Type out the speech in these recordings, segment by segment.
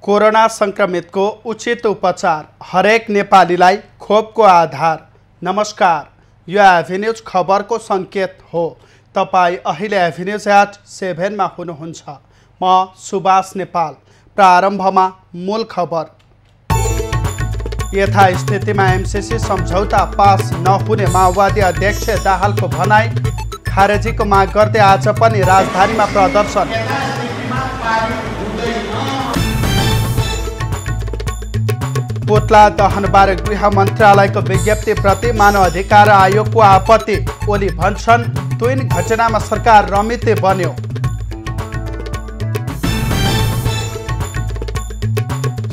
Corona संक्रमितको उचित उपचार हरेक नेपालीलाई खोपको आधार। नमस्कार, यो एभिन्यूज खबरको सङ्केत हो। तपाईँ अहिले एभिन्यूज @7 मा हुनुहुन्छ। म सुभाष नेपाल। प्रारम्भमा मूल खबर। यथास्थितिमा एमसीसी सम्झौता पास नहुने माओवादी अध्यक्ष दाहालको भनाई। खारेजीको माग गर्दै आज पनि राजधानीमा प्रदर्शन। पुतला दहनबारे गृह मन्त्रालयको विज्ञप्तिप्रति मानव अधिकार आयोगको आपत्ति। ओली भन्छन् ट्विन घटनामा सरकार रमिते बन्यो।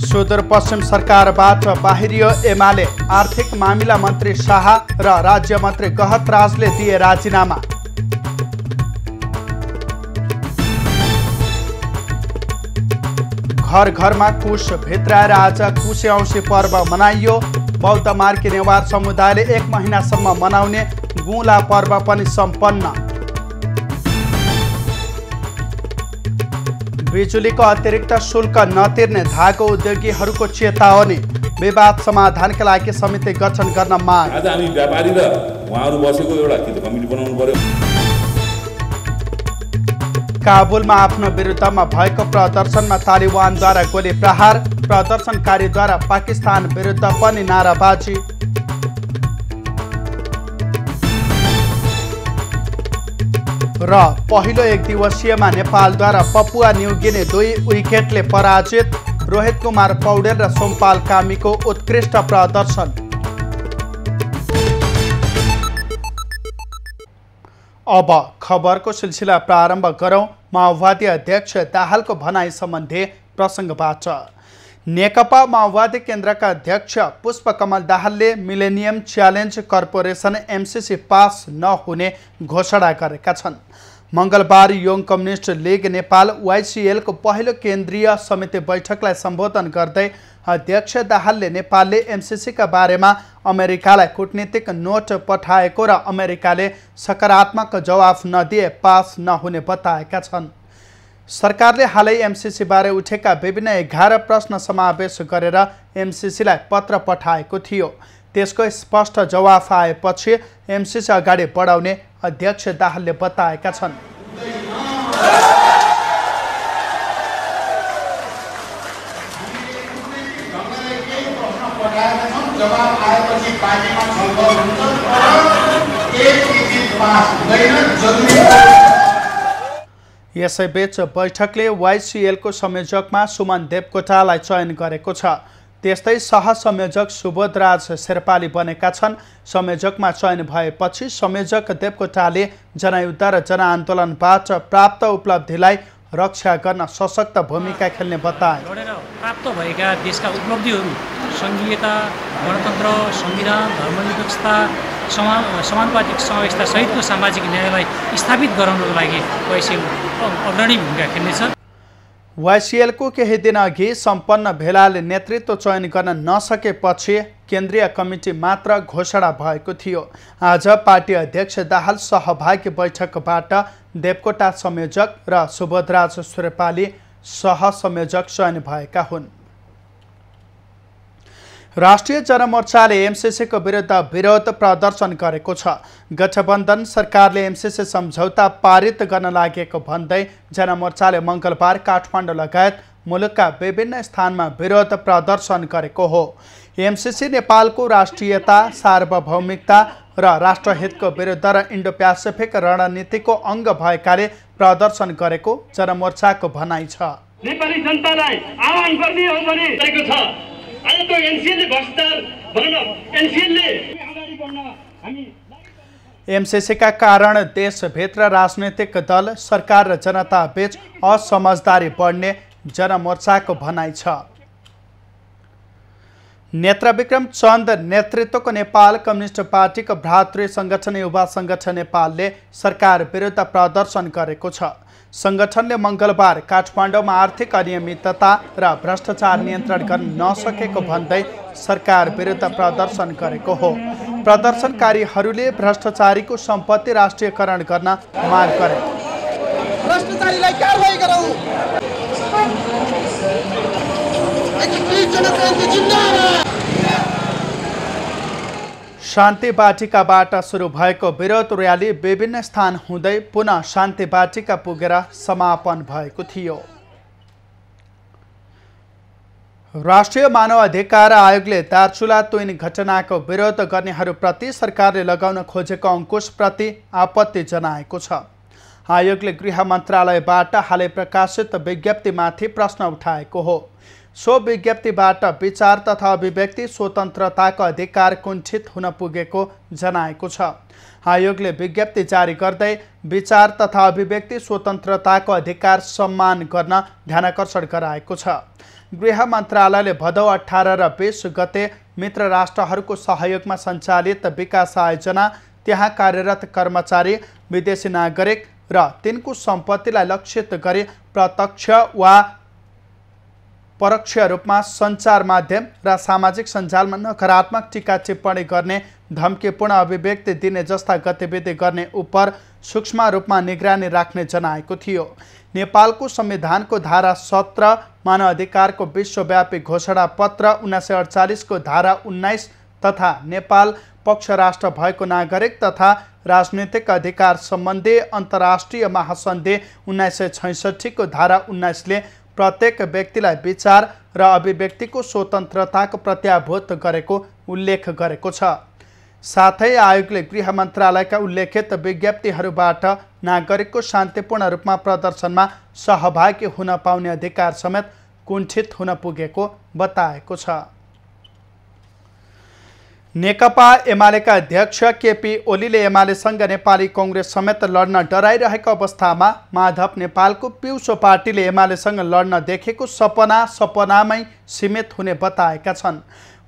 सुदूरपश्चिम सरकारबाट बाहिरियो एमाले। आर्थिक मामिला मन्त्री शाह र राज्य मन्त्री गहतराजले दिए राजीनामा। घर घरमा कुश भित्राएर आज कुशे औँसी पर्व मनाइयो। बौद्ध मार्गी नेवार समुदायले 1 महिनासम्म मनाउने गुला पर्व पनि सम्पन्न। बिजुलीको अतिरिक्त शुल्क नतिर्ने धागो उद्योगीहरूको चेतावनी। विवाद समाधानका लागि समिति गठन गर्न माग। आज हामी व्यापारी र उहाँहरू बसेको एउटा कमिटी बनाउनु पर्यो। काबुलमा आफ्नो विरुद्धमा भएको प्रदर्शनमा तालिबानद्वारा गोली प्रहार। प्रदर्शनकारीद्वारा पाकिस्तान विरुद्ध पनि नाराबाजी। र पहिलो 1 दिवसीयमा नेपालद्वारा पपुवा न्युगिनी 2 विकेटले पराजित। रोहित कुमार पौडेल र सोमपाल कामीको उत्कृष्ट प्रदर्शन। अब खबरको सिलसिला प्रारम्भ गरौँ। माओवादी अध्यक्ष दाहालको भनाई सम्बन्धी प्रसङ्गबाट। नेकपा माओवादी केन्द्रका अध्यक्ष पुष्पकमल दाहालले millennium challenge corporation MCC pass नहुने घोषणा गरेका छन्। मङ्गलबार young communist league Nepal YCL को पहिलो केन्द्रीय समिति बैठकलाई सम्बोधन गर्दै अध्यक्ष दाहालले नेपालले एमसीसीका बारेमा अमेरिकालाई कूटनीतिक नोट पठाएको र अमेरिकाले सकारात्मक जवाफ नदिए पास नहुने बताएका छन्। सरकारले हालै एमसीसी बारे उठेका विभिन्न 11 प्रश्न समावेश गरेर एमसीसीलाई पत्र पठाएको थियो। त्यसको स्पष्ट जवाफ आएपछि एमसीसी अगाडि बढाउने अध्यक्ष दाहालले बताएका छन्। जवाब आएपछि पार्टीमा छलफल हुन्छ र एक चिज पास हुँदैन जरुरी। यसैबीच बैठकले YCL को संयोजकमा सुमन देवकोटालाई चयन गरेको छ। त्यस्तै सहसंयोजक सुबोधराज शेर्पाली बनेका छन्। संयोजकमा चयन भएपछि संयोजक देवकोटाले जनयुद्ध र जनआन्दोलनबाट प्राप्त उपलब्धिलाई रक्षा गर्न सशक्त भूमिका खेल्ने बताए। प्राप्त भएका देशका उपलब्धिहरू सङ्घीयता, गणतन्त्र, संविधान, धर्मनिरपेक्षता, समानुपातिक समावेशता सहितको सामाजिक न्यायलाई स्थापित गराउनको लागि YCL अग्रणी भूमिका खेल्नेछ। YCL को केही दिन अघि सम्पन्न भेलाले नेतृत्व चयन गर्न नसकेपछि केन्द्रीय कमिटी मात्र घोषणा भएको थियो। आज पार्टी अध्यक्ष दाहाल सहभागी बैठकबाट देवकोटा संयोजक र सुबोधराज शेर्पाली सहसंयोजक चयन भएका हुन्। राष्ट्रिय जनमोर्चाले एमसीसी को विरुद्ध विरोध प्रदर्शन गरेको छ। गठबन्धन सरकारले एमसीसी सम्झौता पारित गर्न लागेको भन्दै जनमोर्चाले मङ्गलबार काठमाडौँ लगायत मुलुकका विभिन्न स्थानमा विरोध प्रदर्शन गरेको हो। एमसीसी नेपालको राष्ट्रियता, सार्वभौमिकता र राष्ट्रहितको विरुद्ध र इन्डो प्यासिफिक रणनीतिको अङ्ग भएकाले प्रदर्शन गरेको जनमोर्चाको भनाइ छ। नेपाली जनतालाई आह्वान गर्ने हो भने गरेको छ। आज त्यो एनसीएलले भ्रष्टाचार भन्न एनसीएलले अगाडि बढ्न हामी एमसीसी का कारण देशभित्र राजनीतिक दल, सरकार र जनता बीच असमझदारी बढ्ने जनमोर्चाको भनाइ छ। नेत्रविक्रम चन्द नेतृत्वको नेपाल कम्युनिस्ट पार्टीको भ्रातृ संगठन युवा संगठन नेपालले सरकार विरुद्ध प्रदर्शन गरेको छ। सङ्गठनले मङ्गलबार काठमाडौँमा आर्थिक अनियमितता र भ्रष्टाचार नियन्त्रण गर्न नसकेको भन्दै सरकार विरुद्ध प्रदर्शन गरेको हो। प्रदर्शनकारीहरूले भ्रष्टाचारीको सम्पत्ति राष्ट्रियकरण गर्न माग गरे। भ्रष्टाचारीलाई कारबाही गरौँ। शान्ति बाटिकाबाट सुरु भएको विरोध र्याली विभिन्न स्थान हुँदै पुनः शान्ति बाटिका पुगेर समापन भएको थियो। राष्ट्रिय मानव अधिकार आयोगले दार्चुला तुइन घटनाको विरोध गर्नेहरूप्रति सरकारले लगाउन खोजेको अंकुशप्रति आपत्ति जनाएको छ। आयोगले गृह मन्त्रालयबाट हालै प्रकाशित विज्ञप्तिमाथि प्रश्न उठाएको हो। सो विज्ञप्तिबाट विचार तथा अभिव्यक्ति स्वतन्त्रताको अधिकार कुण्ठित हुन पुगेको जनाएको छ। आयोगले विज्ञप्ति जारी गर्दै विचार तथा अभिव्यक्ति स्वतन्त्रताको अधिकार सम्मान गर्न ध्यानाकर्षण गराएको छ। गृह मन्त्रालयले भदौ 18 र 20 गते मित्र राष्ट्रहरूको सहयोगमा सञ्चालित विकास आयोजना, त्यहाँ कार्यरत कर्मचारी, विदेशी नागरिक र तिनको सम्पत्तिलाई लक्षित गरी प्रत्यक्ष वा परोक्ष रूपमा सञ्चार माध्यम र सामाजिक सञ्जालमा नकारात्मक टीका टिप्पणी गर्ने, धम्कीपूर्ण अभिव्यक्ति दिने जस्ता गतिविधि गर्ने उप सूक्ष्म रूपमा निगरानी राख्ने जनाएको थियो। नेपालको संविधानको धारा 17, मानव अधिकारको विश्वव्यापी घोषणा पत्र 1948 को धारा 19 तथा नेपाल पक्ष राष्ट्र भएको नागरिक तथा राजनीतिक अधिकार सम्बन्धी अन्तर्राष्ट्रिय महासन्धि 1966 को धारा 19 ले प्रत्येक व्यक्तिलाई विचार र अभिव्यक्तिको स्वतन्त्रताको प्रत्याभूत गरेको उल्लेख गरेको छ। साथै आयोगले गृह मन्त्रालयका उल्लेखित विज्ञप्तिहरूबाट नागरिकको शान्तिपूर्ण रूपमा प्रदर्शनमा सहभागी हुन पाउने अधिकार समेत कुण्ठित हुन पुगेको बताएको छ। नेकपा एमालेका अध्यक्ष केपी ओलीले एमालेसँग नेपाली कङ्ग्रेस समेत लड्न डराइरहेको अवस्थामा माधव नेपालको पिउसो पार्टीले एमालेसँग लड्न देखेको सपनामै सीमित हुने बताएका छन्।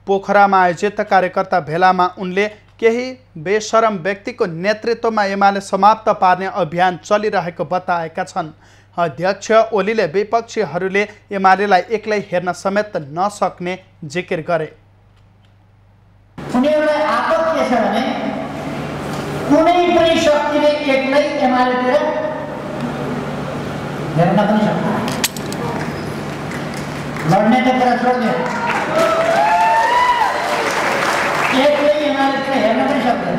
पोखरामा आयोजित कार्यकर्ता भेलामा उनले केही बेशरम व्यक्तिको नेतृत्वमा एमाले समाप्त पार्ने अभियान चलिरहेको बताएका छन्। अध्यक्ष ओलीले विपक्षीहरूले एमालेलाई एक्लै हेर्न समेत नसक्ने जिकिर गरे। उनीहरूलाई आपत के छ भने कुनै पनि शक्तिले एक्लै एमालेतिर हेर्न पनि सक्दैन, लड्ने त कुरा छोड्ने, एक्लै एमालेतिर हेर्न पनि सक्दैन।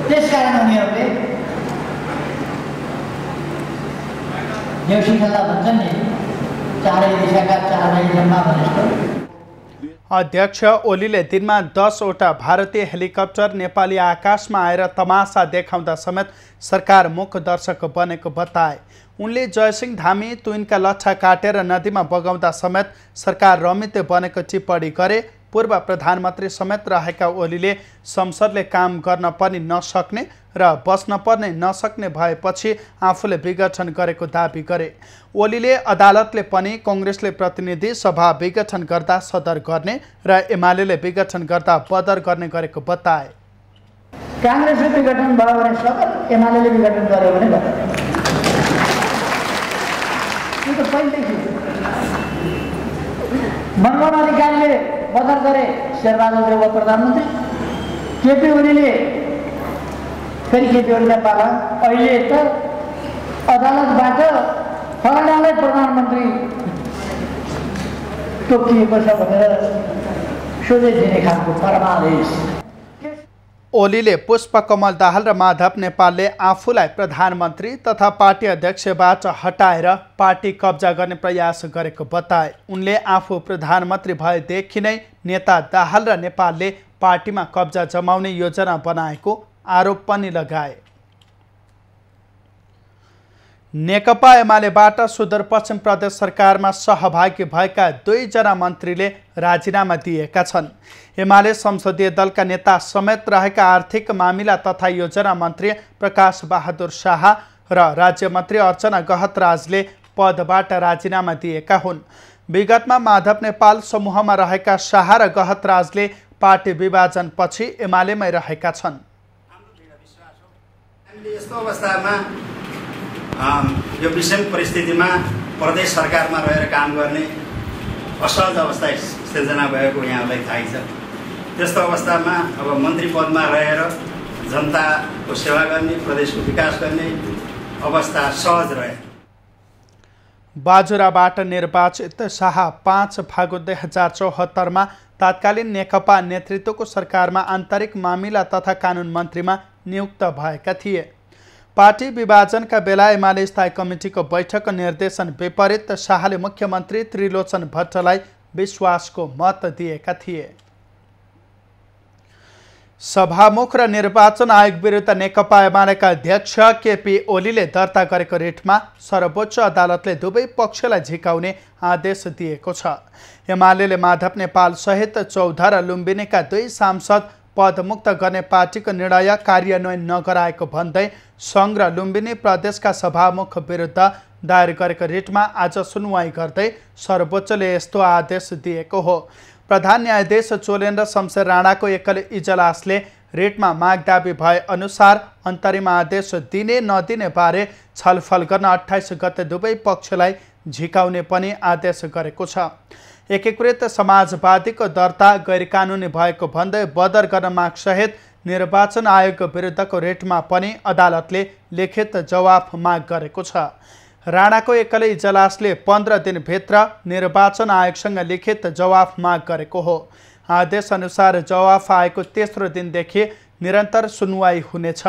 त्यसकारण उनीहरूले देउसी खेल्दा भन्छन् नि, चारै दिशाका चारै जम्मा भनेको। अध्यक्ष ओलीले दिनमा 10 वटा भारतीय हेलिकप्टर नेपाली आकाशमा आएर तमासा देखाउँदा समेत सरकार मुख दर्शक बनेको बताए। उनले जयसिंह धामी तुइनका लट्ठा काटेर नदीमा बगाउँदा समेत सरकार रमित बनेको टिप्पणी गरे। पूर्व प्रधानमन्त्री समेत रहेका ओलीले संसदले काम गर्न पनि नसक्ने र बस्न पर्ने नसक्ने भएपछि आफूले विघटन गरेको दाबी गरे। ओलीले अदालतले पनि कङ्ग्रेसले प्रतिनिधि सभा विघटन गर्दा सदर गर्ने र एमालेले विघटन गर्दा बदर गर्ने गरेको बताए। काङ्ग्रेसले विघटन भयो भने सदर, एमालेले विघटन गर्यो भने बदर। यो त पहिलेदेखि मनमोहन अधिकारीले बदर गरे, शेरबहादुर देउवा प्रधानमन्त्री, केपी ओलीले फेरि केपी ओलीलाई पाला। अहिले त अदालतबाट फलानालाई प्रधानमन्त्री तोकिएको छ भनेर सोझै दिने खालको परमादेश। ओलीले पुष्पकमल दाहाल र माधव नेपालले आफूलाई प्रधानमन्त्री तथा पार्टी अध्यक्षबाट हटाएर पार्टी कब्जा गर्ने प्रयास गरेको बताए। उनले आफू प्रधानमन्त्री भएदेखि नै नेता दाहाल र नेपालले पार्टीमा कब्जा जमाउने योजना बनाएको आरोप पनि लगाए। नेकपा एमालेबाट सुदूरपश्चिम प्रदेश सरकारमा सहभागी भएका 2 जना मन्त्रीले राजीनामा दिएका छन्। एमाले संसदीय दलका नेता समेत रहेका आर्थिक मामिला तथा योजना मन्त्री प्रकाश बहादुर शाह र राज्य मन्त्री अर्चना गहतराजले पदबाट राजीनामा दिएका हुन्। विगतमा माधव नेपाल समूहमा रहेका शाह र गहतराजले पार्टी विभाजनपछि एमालेमै रहेका छन्। यस्तो अवस्थामा यो विषम परिस्थितिमा प्रदेश सरकारमा रहेर काम गर्ने असहज अवस्था सिर्जना भएको यहाँलाई थाहै छ। त्यस्तो अवस्थामा अब मन्त्री पदमा रहेर जनताको सेवा गर्ने, प्रदेशको विकास गर्ने अवस्था सहज रहे। बाजुराबाट निर्वाचित शाह 5 फागुन 2074 मा तत्कालीन नेकपा नेतृत्वको सरकारमा आन्तरिक मामिला तथा कानुन मन्त्रीमा नियुक्त भएका थिए। पार्टी विभाजनका बेला एमाले स्थायी कमिटीको बैठक निर्देशन विपरीत शाहले मुख्यमन्त्री त्रिलोचन भट्टलाई विश्वासको मत दिएका थिए। सभामुख र निर्वाचन आयोग विरुद्ध नेकपा एमालेका अध्यक्ष केपी ओलीले दर्ता गरेको रिटमा सर्वोच्च अदालतले दुवै पक्षलाई झिकाउने आदेश दिएको छ। एमालेले माधव नेपाल सहित 14 र लुम्बिनीका 2 सांसद पदमुक्त गर्ने पार्टीको निर्णय कार्यान्वयन नगराएको भन्दै सङ्घ र लुम्बिनी प्रदेशका सभामुख विरुद्ध दायर गरेको रिटमा आज सुनवाई गर्दै सर्वोच्चले यस्तो आदेश दिएको हो। प्रधान न्यायाधीश चोलेन्द्र शमशेर राणाको एकल इजलासले रिटमा माग दाबी भए अनुसार अन्तरिम आदेश दिने नदिने बारे छलफल गर्न 28 गते दुवै पक्षलाई झिकाउने पनि आदेश गरेको छ। एकीकृत समाजवादीको दर्ता गैरकानुनी भएको भन्दै बदर गर्न मागसहित निर्वाचन आयोग विरुद्धको रिटमा पनि अदालतले लिखित जवाफ माग गरेको छ। राणाको एकल इजलासले 15 दिनभित्र निर्वाचन आयोगसँग लिखित जवाफ माग गरेको हो। आदेश अनुसार जवाफ आएको तेस्रो दिनदेखि निरन्तर सुनवाई हुनेछ।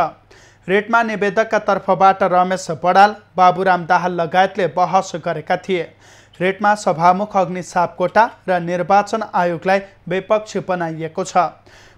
रिटमा निवेदकका तर्फबाट रमेश बडाल, बाबुराम दाहाल लगायतले बहस गरेका थिए। रिटमा सभामुख अग्नि सापकोटा र निर्वाचन आयोगलाई विपक्षी बनाइएको छ।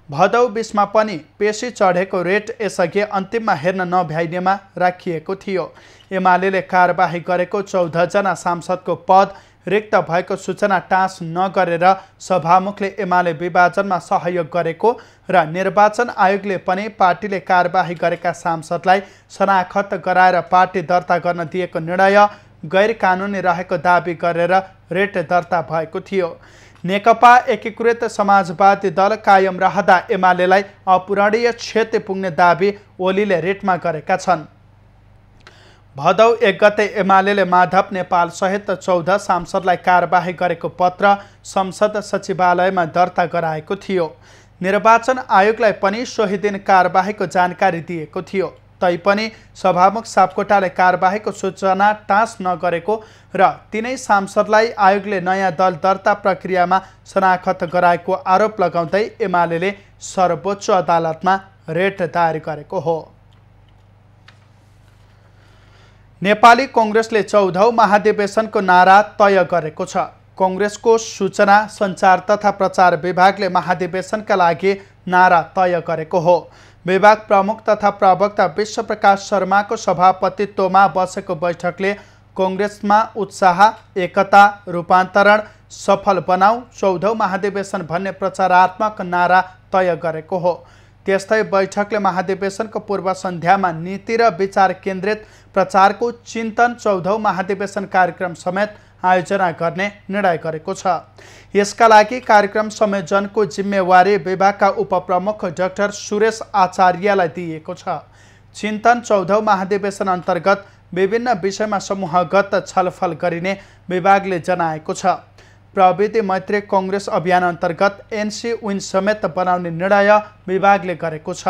भदौ 20 मा पनि पेशी चढेको रेट यसअघि अन्तिममा हेर्न नभ्याइनेमा राखिएको थियो। एमालेले कारबाही गरेको 14 जना सांसदको पद रिक्त भएको सूचना टाँस नगरेर सभामुखले एमाले विभाजनमा सहयोग गरेको र निर्वाचन आयोगले पनि पार्टीले कारबाही गरेका सांसदलाई शनाखत गराएर पार्टी दर्ता गर्न दिएको निर्णय गैर कानुनी रहेको दाबी गरेर रेट दर्ता भएको थियो। नेकपा एकीकृत समाजवादी दल कायम रहँदा एमालेलाई अपूरणीय क्षति पुग्ने दाबी ओलीले रिटमा गरेका छन्। भदौ 1 गते एमालेले माधव नेपाल सहित 14 सांसदलाई कारबाही गरेको पत्र संसद सचिवालयमा दर्ता गराएको थियो। निर्वाचन आयोगलाई पनि सोही दिन कारबाहीको जानकारी दिएको थियो। तैपनि सभामुख सापकोटाले कारबाहीको सूचना टाँस नगरेको र तिनै सांसदलाई आयोगले नयाँ दल दर्ता प्रक्रियामा शनाखत गराएको आरोप लगाउँदै एमालेले सर्वोच्च अदालतमा रेट दायर गरेको हो। नेपाली कांग्रेसले 14औं महाधिवेशनको नारा तय गरेको छ। कांग्रेसको सूचना सञ्चार तथा प्रचार विभागले महाधिवेशनका लागि नारा तय गरेको हो। विभाग प्रमुख तथा प्रवक्ता विश्वप्रकाश शर्माको सभापतित्वमा बसेको बैठकले कांग्रेसमा उत्साह, एकता, रूपान्तरण, सफल बनाऊ, 14औं महाधिवेशन भन्ने प्रचारात्मक नारा तय गरेको हो। त्यस्तै बैठकले महाधिवेशनको पूर्व सन्ध्यामा नीति र विचार केन्द्रित प्रचारको चिन्तन 14औं महाधिवेशन कार्यक्रम समेत आयोजना गर्ने निर्णय गरेको छ। यसका लागि कार्यक्रम संयोजनको जिम्मेवारी विभागका उपप्रमुख डाक्टर सुरेश आचार्यलाई दिएको छ। चिन्तन 14औं महाधिवेशन अन्तर्गत विभिन्न विषयमा समूहगत छलफल गरिने विभागले जनाएको छ। प्रविधि मैत्री कांग्रेस अभियान अन्तर्गत एनसी विन समेत बनाउने निर्णय विभागले गरेको छ।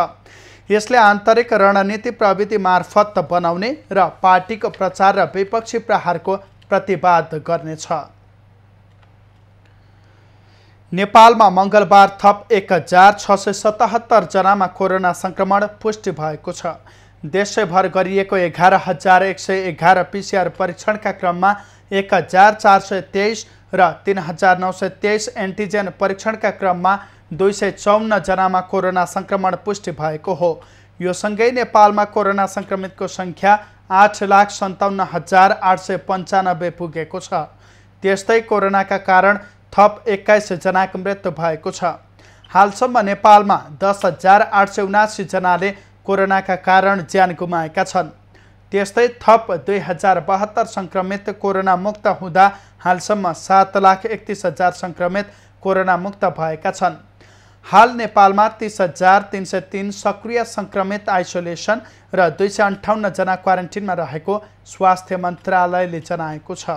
यसले आन्तरिक रणनीति प्रविधि मार्फत बनाउने र पार्टीको प्रचार र विपक्षी प्रहारको प्रतिवाद गर्नेछ। नेपालमा मंगलबार थप 1677 जनामा कोरोना संक्रमण पुष्टि भएको छ। देशभर गरिएको 11111 पीसीआर परीक्षणका क्रममा 1423 र 3923 एन्टिजेन परीक्षणका क्रममा 254 जनामा कोरोना संक्रमण पुष्टि भएको हो। यो सँगै नेपालमा कोरोना संक्रमितको संख्या 8,57,895 पुगेको छ। त्यस्तै कोरोनाका कारण थप 21 जनाको मृत्यु भएको छ। हालसम्म नेपालमा 10,879 जनाले कोरोनाका कारण ज्यान गुमाएका छन्। त्यस्तै थप 2072 संक्रमित कोरोना मुक्त हुँदा हालसम्म 7,31,000 संक्रमित कोरोना मुक्त भएका छन्। हाल नेपालमा 30,303 सक्रिय सङ्क्रमित आइसोलेसन र 258 जना क्वारेन्टिनमा रहेको स्वास्थ्य मन्त्रालयले जनाएको छ।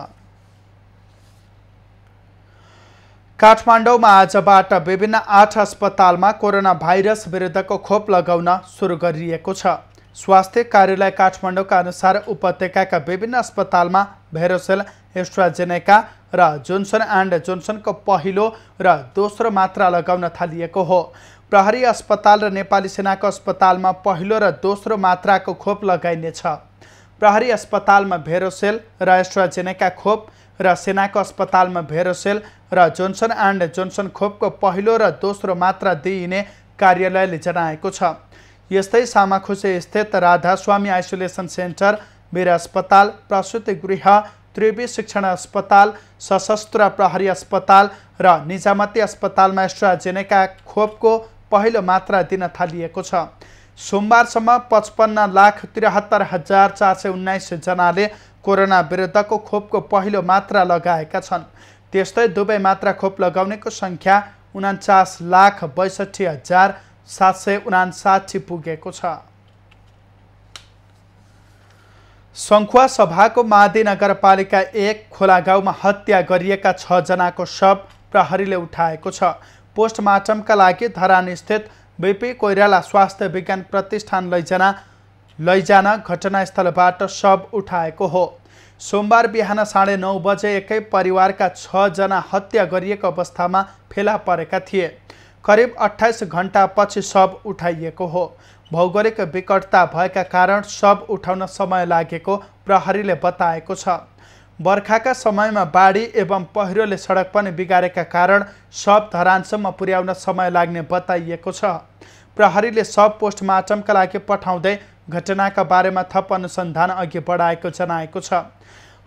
काठमाडौँमा आजबाट विभिन्न 8 अस्पतालमा कोरोना भाइरस विरुद्धको खोप लगाउन सुरु गरिएको छ। स्वास्थ्य कार्यालय काठमाडौँका अनुसार उपत्यकाका विभिन्न अस्पतालमा भेरोसेल, एस्ट्राजेनेका र जोन्सन एन्ड जोन्सनको पहिलो र दोस्रो मात्रा लगाउन थालिएको हो। प्रहरी अस्पताल र नेपाली सेनाको अस्पतालमा पहिलो र दोस्रो मात्राको खोप लगाइनेछ। प्रहरी अस्पतालमा भेरोसेल र एस्ट्राजेनेका खोप र सेनाको अस्पतालमा भेरोसेल र जोन्सन एन्ड जोन्सन खोपको पहिलो र दोस्रो मात्रा दिइने कार्यालयले जनाएको छ। यस्तै सामाखुसे स्थित राधास्वामी आइसोलेसन सेन्टर, वीर अस्पताल, प्रसुति गृह, त्रिवी शिक्षण अस्पताल, सशस्त्र प्रहरी अस्पताल र निजामती अस्पतालमा एस्ट्राजेनेका खोपको पहिलो मात्रा दिन थालिएको छ। सोमबारसम्म 55,73,419 जनाले कोरोना विरुद्धको खोपको पहिलो मात्रा लगाएका छन्। त्यस्तै दुवै मात्रा खोप लगाउनेको सङ्ख्या 49,62,759 पुगेको छ। सङ्खुवा सभाको मादी नगरपालिका 1 खोलागाउँमा हत्या गरिएका 6 जनाको शव प्रहरीले उठाएको छ। पोस्टमार्टमका लागि धरान स्थित बीपी कोइराला स्वास्थ्य विज्ञान प्रतिष्ठान लैजान घटनास्थलबाट शव उठाएको हो। सोमबार बिहान 9:30 बजे एकै परिवारका 6 जना हत्या गरिएको अवस्थामा फेला परेका थिए। करिब 28 घण्टापछि शव उठाइएको हो। भौगोलिक विकटता भएका कारण शव उठाउन समय लागेको प्रहरीले बताएको छ। बर्खाका समयमा बाढी एवं पहिरोले सडक पनि बिगारेका कारण शव धरानसम्म पुर्याउन समय लाग्ने बताइएको छ। प्रहरीले शव पोस्टमार्टमका लागि पठाउँदै घटनाका बारेमा थप अनुसन्धान अघि बढाएको जनाएको छ।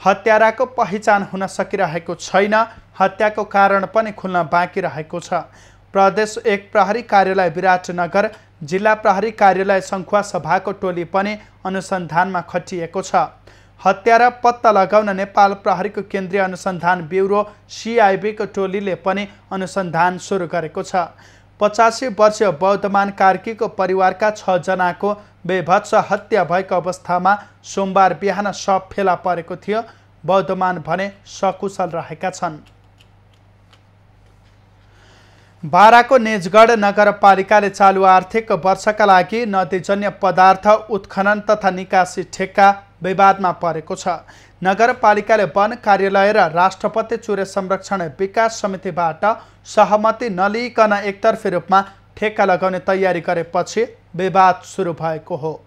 हत्याराको पहिचान हुन सकिरहेको छैन। हत्याको कारण पनि खुल्न बाँकी रहेको छ। प्रदेश 1 प्रहरी कार्यालय विराटनगर, जिल्ला प्रहरी कार्यालय सङ्खुवा सभाको टोली पनि अनुसन्धानमा खटिएको छ। हत्यारा पत्ता लगाउन नेपाल प्रहरीको केन्द्रीय अनुसन्धान ब्युरो CIB को टोलीले पनि अनुसन्धान सुरु गरेको छ। 85 वर्षीय बौद्धमान कार्कीको परिवारका 6 जनाको बेभत्स हत्या भएको अवस्थामा सोमबार बिहान शव फेला परेको थियो। बौद्धमान भने सकुशल रहेका छन्। बाराको निजगढ नगरपालिकाले चालु आर्थिक वर्षका लागि नदीजन्य पदार्थ उत्खनन तथा निकासी ठेक्का विवादमा परेको छ। नगरपालिकाले वन कार्यालय र राष्ट्रपति चुरे संरक्षण विकास समितिबाट सहमति नलिइकन एकतर्फी रूपमा ठेक्का लगाउने तयारी गरेपछि विवाद सुरु भएको हो।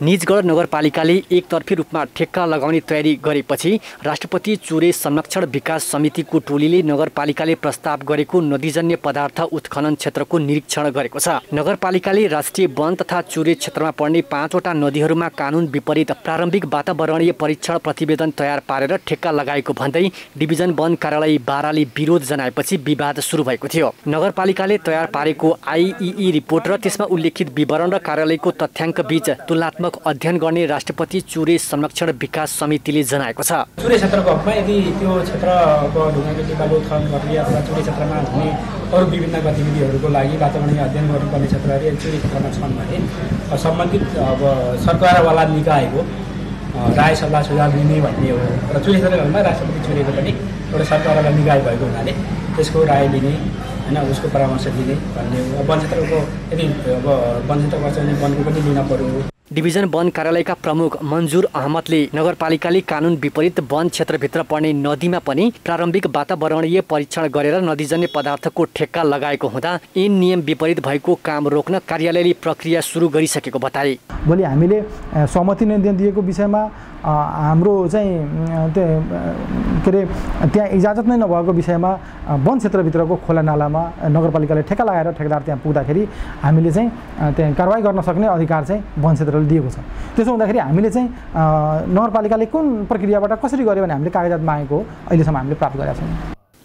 निजगढ नगरपालिकाले एकतर्फी रूपमा ठेक्का लगाउने तयारी गरेपछि राष्ट्रपति चुरे संरक्षण विकास समितिको टोलीले नगरपालिकाले प्रस्ताव गरेको नदीजन्य पदार्थ उत्खनन क्षेत्रको निरीक्षण गरेको छ। नगरपालिकाले राष्ट्रिय वन तथा चुरे क्षेत्रमा पर्ने 5 वटा नदीहरूमा कानुन विपरीत प्रारम्भिक वातावरणीय परीक्षण प्रतिवेदन तयार पारेर ठेक्का लगाएको भन्दै डिभिजन वन कार्यालय बाराले विरोध जनाएपछि विवाद सुरु भएको थियो। नगरपालिकाले तयार पारेको IEE रिपोर्ट र त्यसमा उल्लेखित विवरण र कार्यालयको तथ्याङ्क बीच तुलनात्मक अध्ययन गर्ने राष्ट्रपति चुरे संरक्षण विकास समितिले जनाएको छ। चुरे क्षेत्रको हकमा यदि त्यो क्षेत्रको ढुङ्गाको बालु उत्खनन गर्ने अथवा चुरे क्षेत्रमा हुने अरू विभिन्न गतिविधिहरूको लागि वातावरणीय अध्ययन गर्नुपर्ने क्षेत्रहरू चुरे क्षेत्रमा छन् भने सम्बन्धित सरकारवाला निकायको राय सल्लाह सुझाव लिने भन्ने हो। र चुरे क्षेत्रमा राष्ट्रपति चुरेको पनि एउटा सरकारवाला निकाय भएको हुनाले त्यसको राय लिने होइन, उसको परामर्श दिने भन्ने हो। वन क्षेत्रको यदि वन क्षेत्रको चाहिँ वनको पनि लिन पर्यो। डिभिजन वन कार्यालयका प्रमुख मन्जुर अहमदले नगरपालिकाले कानुन विपरीत वन क्षेत्रभित्र पर्ने नदीमा पनि प्रारम्भिक वातावरणीय परीक्षण गरेर नदीजन्य पदार्थको ठेक्का लगाएको हुँदा ऐन नियम विपरीत भएको काम रोक्न कार्यालयले प्रक्रिया सुरु गरिसकेको बताए। भोलि हामीले सहमति नै दिएको विषयमा हाम्रो चाहिँ के अरे त्यहाँ इजाजत नै नभएको विषयमा वन क्षेत्रभित्रको खोला नालामा नगरपालिकाले ठेक्का लगाएर ठेकेदार त्यहाँ पुग्दाखेरि हामीले चाहिँ त्यहाँ कारवाही गर्न सक्ने अधिकार चाहिँ वन क्षेत्रले दिएको छ। त्यसो हुँदाखेरि हामीले चाहिँ नगरपालिकाले कुन प्रक्रियाबाट कसरी गर्यो भने हामीले कागजात मागेको अहिलेसम्म हामीले प्राप्त गरेका छौँ।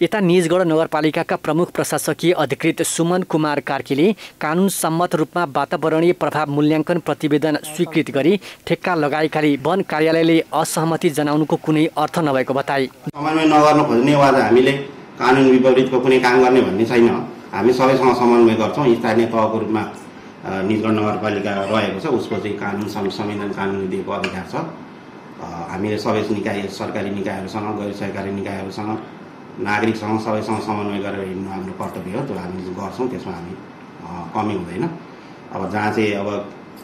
यता निजगढ नगरपालिकाका प्रमुख प्रशासकीय अधिकृत सुमन कुमार कार्कीले कानुन सम्मत रूपमा वातावरणीय प्रभाव मूल्याङ्कन प्रतिवेदन स्वीकृत गरी ठेक्का लगाएकाले वन कार्यालयले असहमति जनाउनुको कुनै अर्थ नभएको बताए। समन्वय नगर्न खोज्ने वा हामीले कानुन विपरीतको कुनै काम गर्ने भन्ने छैन। हामी सबैसँग समन्वय गर्छौँ। स्थानीय तहको रूपमा निजगढ नगरपालिका रहेको छ, उसको चाहिँ कानुन संविधान कानुनले दिएको अधिकार छ। हामीले सबै निकाय सरकारी निकायहरूसँग गैर सरकारी निकायहरूसँग नागरिकसँग सबैसँग समन्वय गरेर हिँड्नु हाम्रो कर्तव्य हो। त्यो हामी गर्छौँ, त्यसमा हामी कमी हुँदैन। अब जहाँ चाहिँ अब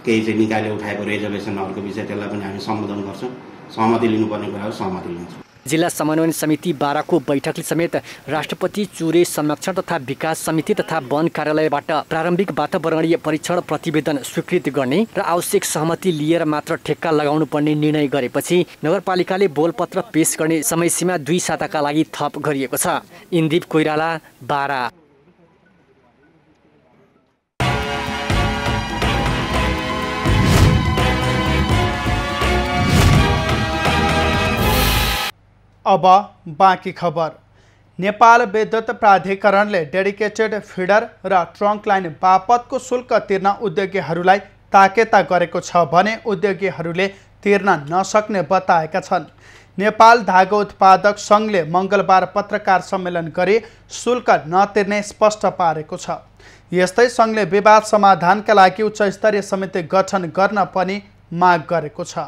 केही चाहिँ निकायले उठाएको रिजर्भेसनहरूको विषय त्यसलाई पनि हामी सम्बोधन गर्छौँ। सहमति लिनुपर्ने कुराहरू सहमति लिन्छौँ। जिल्ला समन्वय समिति 12 को बैठकले समेत राष्ट्रपति चुरे संरक्षण तथा विकास समिति तथा वन कार्यालयबाट प्रारम्भिक वातावरणीय परीक्षण प्रतिवेदन स्वीकृत गर्ने र आवश्यक सहमति लिएर मात्र ठेक्का लगाउनु पर्ने निर्णय गरेपछि नगरपालिकाले बोलपत्र पेश गर्ने समयसीमा 2 साताका लागि थप गरिएको छ। इन्दीप कोइराला, 12। अब बाँकी खबर। नेपाल विद्युत प्राधिकरणले डेडिकेटेड फिडर र ट्रङ्क लाइन बापतको शुल्क तिर्न उद्योगीहरूलाई ताकेता गरेको छ भने उद्योगीहरूले तिर्न नसक्ने बताएका छन्। नेपाल धागो उत्पादक सङ्घले मङ्गलबार पत्रकार सम्मेलन गरी शुल्क नतिर्ने स्पष्ट पारेको छ। यस्तै सङ्घले विवाद समाधानका लागि उच्च स्तरीय समिति गठन गर्न पनि माग गरेको छ।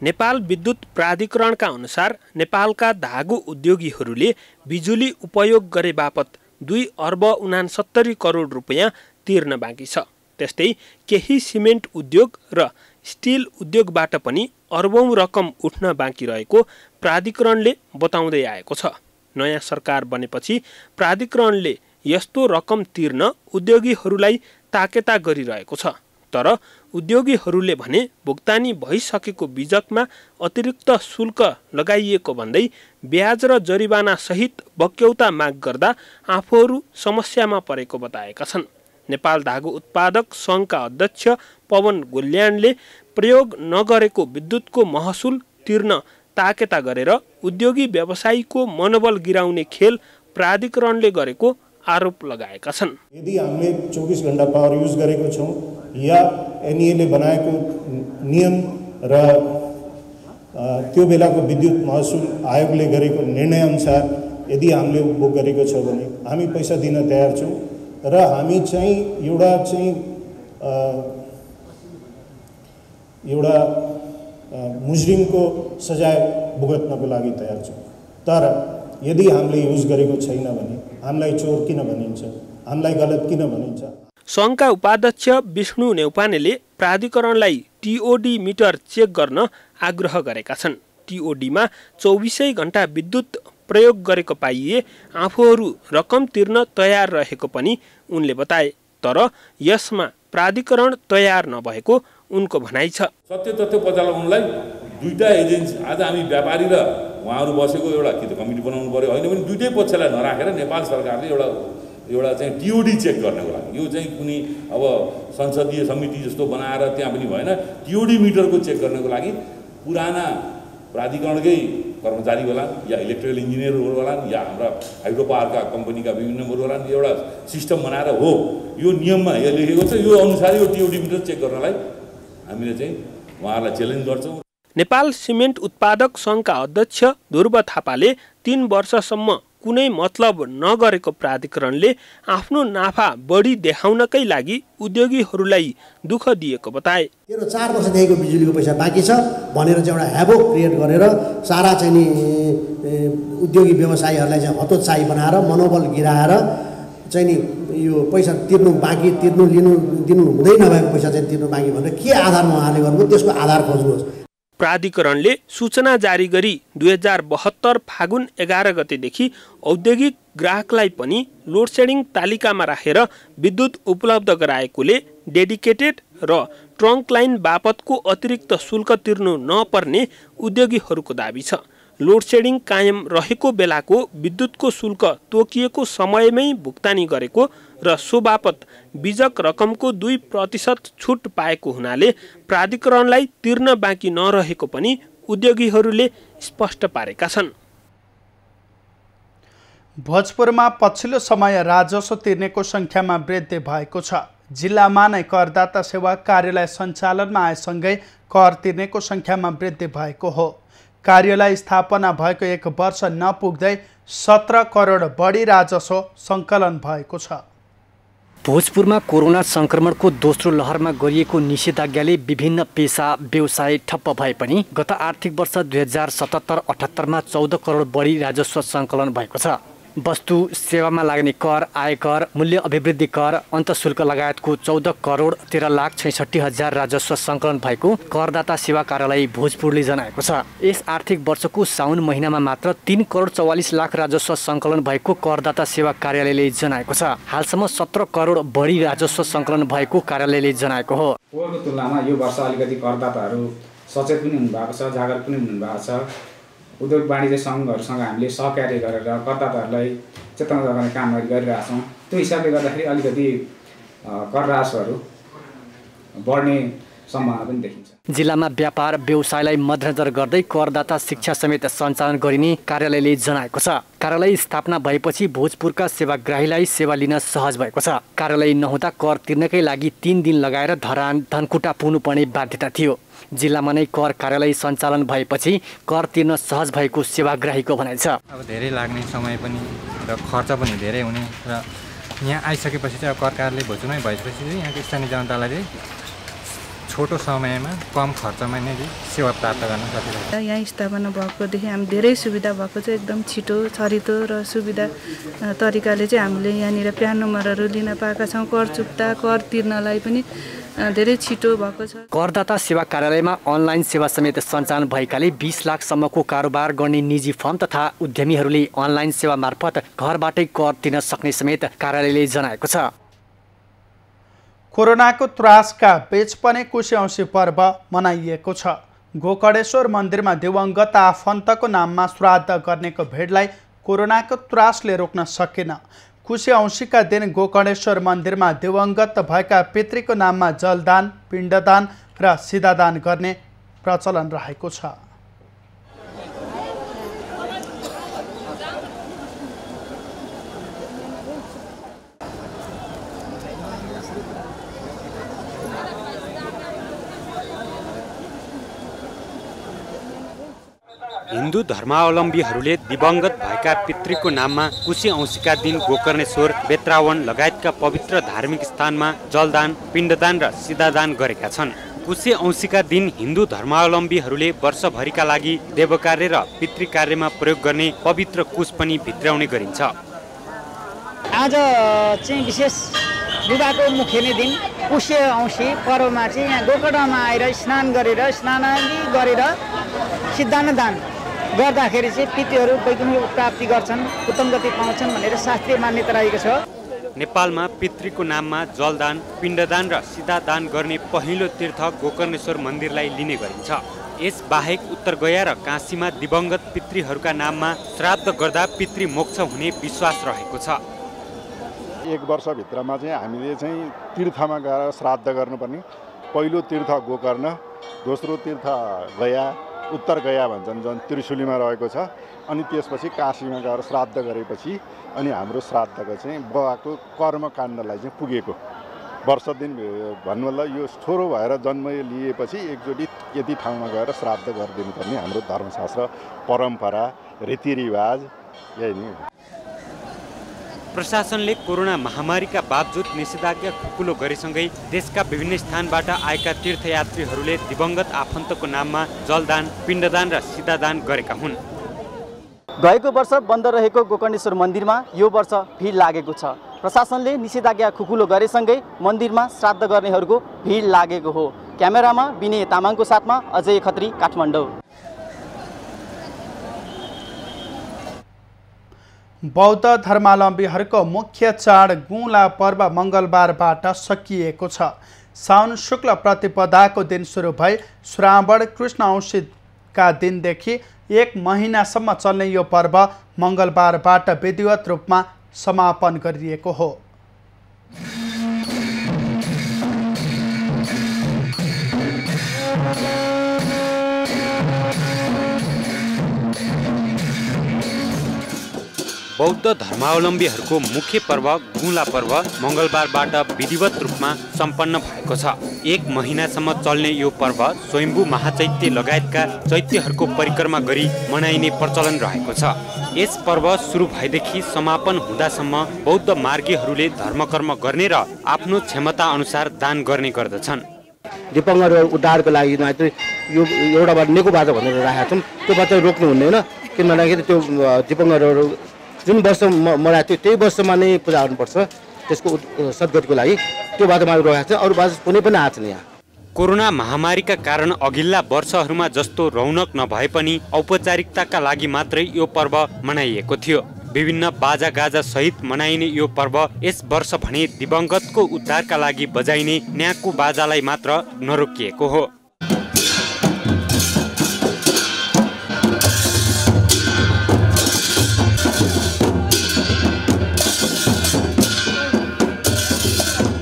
नेपाल विद्युत प्राधिकरणका अनुसार नेपालका धागो उद्योगीहरूले बिजुली उपयोग गरे बापत 2 अर्ब 69 करोड रुपैयाँ तिर्न बाँकी छ। त्यस्तै केही सिमेन्ट उद्योग र स्टिल उद्योगबाट पनि अर्बौं रकम उठ्न बाँकी रहेको प्राधिकरणले बताउँदै आएको छ। नयाँ सरकार बनेपछि प्राधिकरणले यस्तो रकम तिर्न उद्योगीहरूलाई ताकेता गरिरहेको छ। तर उद्योगीहरूले भने भुक्तानी भइसकेको बिजकमा अतिरिक्त शुल्क लगाइएको भन्दै ब्याज र जरिवाना सहित बक्यौता माग गर्दा आफूहरू समस्यामा परेको बताएका छन्। नेपाल धागो उत्पादक सङ्घका अध्यक्ष पवन गोल्यान्डले प्रयोग नगरेको विद्युतको महसुल तिर्न ताकेता गरेर उद्योगी व्यवसायीको मनोबल गिराउने खेल प्राधिकरणले गरेको आरोप लगाएका छन्। यदि हामीले 24 घण्टा पावर युज गरेको छौँ या एनईएले बनाएको नियम र त्यो बेलाको विद्युत महसुल आयोगले गरेको निर्णय अनुसार यदि हामीले उपभोग गरेको छ भने हामी पैसा दिन तयार छौँ र हामी चाहिँ एउटा मुजरिमको सजाय भुगत्नको लागि तयार छौँ। तर यदि हामीले युज गरेको छैन भने हामीलाई चोर किन भनिन्छ, हामीलाई गलत किन भनिन्छ? सङ्घका उपाध्यक्ष विष्णु नेउपानेले प्राधिकरणलाई टिओडी मिटर चेक गर्न आग्रह गरेका छन्। टिओडीमा 24 घण्टा विद्युत प्रयोग गरेको पाइए आफूहरू रकम तिर्न तयार रहेको पनि उनले बताए। तर यसमा प्राधिकरण तयार नभएको उनको भनाइ छ। सत्य तथ्य पत्ता लगाउनलाई 2टा एजेन्सी, आज हामी व्यापारी र उहाँहरू बसेको एउटा कि त कमिटी बनाउनु पर्यो, होइन भने 2टै पक्षलाई नराखेर नेपाल सरकारले एउटा चाहिँ टिओडी चेक गर्नको लागि, यो चाहिँ कुनै अब संसदीय समिति जस्तो बनाएर त्यहाँ पनि भएन, टिओडी मिटरको चेक गर्नको लागि पुराना प्राधिकरणकै कर्मचारी होला या इलेक्ट्रिकल इन्जिनियरहरू होला या हाम्रा हाइड्रो पावरका कम्पनीका विभिन्नहरू होला, एउटा सिस्टम बनाएर हो यो नियममा यो लेखेको छ, यो अनुसार यो टिओडी मिटर चेक गर्नलाई हामीले चाहिँ उहाँहरूलाई च्यालेन्ज गर्छौँ। नेपाल सिमेन्ट उत्पादक सङ्घका अध्यक्ष ध्रुव थापाले 3 वर्षसम्म कुनै मतलब नगरेको प्राधिकरणले आफ्नो नाफा बढी देखाउनकै लागि उद्योगीहरूलाई दुःख दिएको बताए। 4 वर्षदेखिको बिजुलीको पैसा बाँकी छ भनेर चाहिँ एउटा हेभोक क्रिएट गरेर सारा चाहिँ नि उद्योगी व्यवसायीहरूलाई चाहिँ हतोत्साही बनाएर मनोबल गिराएर चाहिँ नि यो पैसा तिर्नु बाँकी दिनु हुँदै नभएको पैसा चाहिँ तिर्नु बाँकी भनेर के आधारमा उहाँले गर्नु, त्यसको आधार खोज्नुहोस्। प्राधिकरणले सूचना जारी गरी 2072 फागुन 11 गतेदेखि औद्योगिक ग्राहकलाई पनि लोडसेडिङ तालिकामा राखेर विद्युत उपलब्ध गराएकोले डेडिकेटेड र ट्रङ्क लाइन बापतको अतिरिक्त शुल्क तिर्नु नपर्ने उद्योगीहरूको दाबी छ। लोडसेडिङ कायम रहेको बेलाको विद्युतको शुल्क तोकिएको समयमै भुक्तानी गरेको र सो बापत बिजक रकमको 2% छुट पाएको हुनाले प्राधिकरणलाई तिर्न बाँकी नरहेको पनि उद्योगीहरूले स्पष्ट पारेका छन्। भोजपुरमा पछिल्लो समय राजस्व तिर्नेको सङ्ख्यामा वृद्धि भएको छ। जिल्लामा नै करदाता सेवा कार्यालय सञ्चालनमा आएसँगै कर तिर्नेको सङ्ख्यामा वृद्धि भएको हो। कार्यालय स्थापना भएको 1 वर्ष नपुग्दै 17 करोड बढी राजस्व सङ्कलन भएको छ। भोजपुरमा कोरोना संक्रमणको दोस्रो लहरमा गरिएको निषेधाज्ञाले विभिन्न पेसा व्यवसाय ठप्प भए पनि गत आर्थिक वर्ष 2077-78मा 14 करोड बढी राजस्व सङ्कलन भएको छ। वस्तु सेवामा लाग्ने कर, आयकर, मूल्य अभिवृद्धि कर, अन्तशुल्क लगायतको 14 करोड 13,66,000 राजस्व सङ्कलन भएको करदाता सेवा कार्यालय भोजपुरले जनाएको छ। यस आर्थिक वर्षको साउन महिनामा मात्र 3 करोड 44 लाख राजस्व सङ्कलन भएको करदाता सेवा कार्यालयले जनाएको छ। हालसम्म 17 करोड बढी राजस्व सङ्कलन भएको कार्यालयले जनाएको हो। पोहोरको तुलनामा यो वर्ष अलिकति करदाताहरू सचेत पनि हुनुभएको छ, जागरुक पनि हुनुभएको छ। उद्योग वाणिज्य सङ्घहरूसँग हामीले सहकार्य गरेर करदाताहरूलाई चेतना जगाउने कामहरू गरिरहेछौँ। त्यो हिसाबले गर्दाखेरि अलिकति कर राजस्वहरू बढ्ने सम्भावना पनि देखिन्छ। जिल्लामा व्यापार व्यवसायलाई मध्यनजर गर्दै करदाता शिक्षा समेत सञ्चालन गरिने कार्यालयले जनाएको छ। कार्यालय स्थापना भएपछि भोजपुरका सेवाग्राहीलाई सेवा लिन सहज भएको छ। कार्यालय नहुँदा कर तिर्नकै लागि 3 दिन लगाएर धरान, धनकुटा पुग्नुपर्ने बाध्यता थियो। जिल्लामा नै कर कार्यालय सञ्चालन भएपछि कर तिर्न सहज भएको सेवाग्राहीको भनाइ छ। अब धेरै लाग्ने समय पनि र खर्च पनि धेरै हुने र यहाँ आइसकेपछि चाहिँ अब कर कार्यालय भोजपुरमै भएपछि चाहिँ यहाँको स्थानीय जनतालाई चाहिँ छोटो समयमा कम खर्चमा नै सेवा प्राप्त गर्न सकिन्छ। यहाँ स्थापना भएकोदेखि हामी धेरै सुविधा भएको छ। एकदम छिटो, छरितो र सुविधा तरिकाले चाहिँ हामीले यहाँनिर प्यान नम्बरहरू लिन पाएका छौँ। कर चुक्ता, कर तिर्नलाई पनि धेरै छिटो भएको छ। करदाता सेवा कार्यालयमा अनलाइन सेवा समेत सञ्चालन भएकाले 20 लाखसम्मको कारोबार गर्ने निजी फर्म तथा उद्यमीहरूले अनलाइन सेवा मार्फत घरबाटै कर तिर्न सक्ने समेत कार्यालयले जनाएको छ। कोरोनाको त्रासका बीच पनि कुशे औँसी पर्व मनाइएको छ। गोकर्णेश्वर मन्दिरमा दिवंगत आफन्तको नाममा श्राद्ध गर्नेको भिडलाई कोरोनाको त्रासले रोक्न सकेन। कुशे औँसीका दिन गोकर्णेश्वर मन्दिरमा दिवंगत भएका पितृको नाममा जलदान, पिण्डदान र सिधादान गर्ने प्रचलन रहेको छ। हिन्दू धर्मावलम्बीहरूले दिवंगत भएका पितृको नाममा कुशे औँसीका दिन गोकर्णेश्वर, बेत्रावन लगायतका पवित्र धार्मिक स्थानमा जलदान, पिण्डदान र सिधादान गरेका छन्। कुशे औँसीका दिन हिन्दू धर्मावलम्बीहरूले वर्षभरिका लागि देवकार्य र पितृकार्यमा प्रयोग गर्ने पवित्र कुश पनि भित्राउने गरिन्छ। आज चाहिँ विशेष विवाहको मुख्य नै दिन कुशे औँसी पर्वमा चाहिँ यहाँ गोकर्णमा आएर स्नान गरेर सिद्धान्तदान गर्दाखेरि चाहिँ पितृहरू वैकुण्ठ प्राप्ति गर्छन्, उत्तम गति पाउँछन् भनेर शास्त्रीय मान्यता रहेको छ। नेपालमा पितृको नाममा जलदान, पिण्डदान र सिधादान गर्ने पहिलो तीर्थ गोकर्णेश्वर मन्दिरलाई लिने गरिन्छ। यस बाहेक उत्तर गया र काशीमा दिवंगत पितृहरूका नाममा श्राद्ध गर्दा पितृ मोक्ष हुने विश्वास रहेको छ। 1 वर्षभित्रमा चाहिँ हामीले चाहिँ तीर्थमा गएर श्राद्ध गर्नुपर्ने। पहिलो तीर्थ गोकर्ण, दोस्रो तीर्थ गया, उत्तर गया भन्छन् जुन त्रिशुलीमा रहेको छ। अनि त्यसपछि काशीमा गएर श्राद्ध गरेपछि अनि हाम्रो श्राद्धको चाहिँ बुवाको कर्मकाण्डलाई चाहिँ पुगेको वर्ष दिन भन्नुभन्दा यो छोरो भएर जन्म लिएपछि एकचोटि यति ठाउँमा गएर श्राद्ध गरिदिनुपर्ने हाम्रो धर्मशास्त्र, परम्परा, रीतिरिवाज यही नै हो। प्रशासनले कोरोना महामारीका बावजुद निषेधाज्ञा खुकुलो गरेसँगै देशका विभिन्न स्थानबाट आएका तीर्थयात्रीहरूले दिवंगत आफन्तको नाममा जलदान, पिण्डदान र सिधादान गरेका हुन्। गएको वर्ष बन्द रहेको गोकर्णेश्वर मन्दिरमा यो वर्ष भिड लागेको छ। प्रशासनले निषेधाज्ञा खुकुलो गरेसँगै मन्दिरमा श्राद्ध गर्नेहरूको भिड लागेको हो। क्यामेरामा विनय तामाङको साथमा अजय खत्री, काठमाडौँ। बौद्ध धर्मावलम्बीहरूको मुख्य चाड गुला पर्व मङ्गलबारबाट सकिएको छ। साउन शुक्ल प्रतिपदाको दिन सुरु भई श्रावण कृष्ण औँसीका दिनदेखि 1 महिनासम्म चल्ने यो पर्व मङ्गलबारबाट विधिवत रूपमा समापन गरिएको हो। बौद्ध धर्मावलम्बीहरूको मुख्य पर्व गुला पर्व मङ्गलबारबाट विधिवत रूपमा सम्पन्न भएको छ। 1 महिनासम्म चल्ने यो पर्व स्वयम्भू महाचैत्य लगायतका चैत्यहरूको परिक्रमा गरी मनाइने प्रचलन रहेको छ। यस पर्व सुरु भएदेखि समापन हुँदासम्म बौद्ध मार्गीहरूले धर्मकर्म गर्ने र आफ्नो क्षमता अनुसार दान गर्ने गर्दछन्। दिपङ्गर उद्धारको लागि यो एउटा नेको बाजा भनेर राखेका छौँ, त्यो बाजा रोक्नु हुँदैन। किन भन्दाखेरि त्यो दिपङ्गरहरू जुन वर्ष मराएको थियो त्यही वर्षमा नै पूजा गर्नुपर्छ। त्यसको सद्गतिको लागि त्यो बाजामा रोकेको छ, अरू बाजा कुनै पनि आएको छैन यहाँ। कोरोना महामारीका कारण अघिल्ला वर्षहरूमा जस्तो रौनक नभए पनि औपचारिकताका लागि मात्रै यो पर्व मनाइएको थियो। विभिन्न बाजा गाजा सहित मनाइने यो पर्व यस वर्ष भने दिवंगतको उद्धारका लागि बजाइने न्याकु बाजालाई मात्र नरोकिएको हो।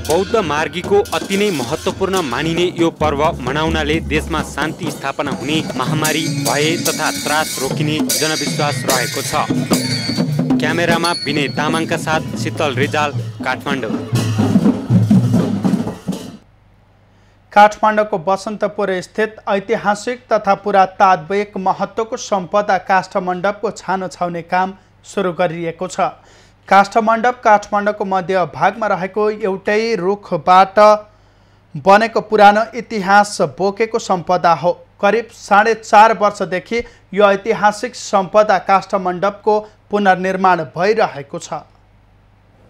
बौद्ध मार्गीको अति नै महत्त्वपूर्ण मानिने यो पर्व मनाउनाले देशमा शान्ति स्थापना हुने, महामारी भए तथा त्रास रोकिने जनविश्वास रहेको छ। क्यामेरामा विनय तामाङका साथ शीतल रिजाल, काठमाडौँ। काठमाडौँको बसन्तपुर स्थित ऐतिहासिक तथा पुरातात्विक महत्त्वको सम्पदा काष्ठमण्डपको छानो छाउने काम सुरु गरिएको छ। काष्ठमण्डप काठमाडौँको मध्य भागमा रहेको एउटै रुखबाट बनेको पुरानो इतिहास बोकेको सम्पदा हो। करिब 4.5 वर्षदेखि यो ऐतिहासिक सम्पदा काष्ठमण्डपको पुनर्निर्माण भइरहेको छ।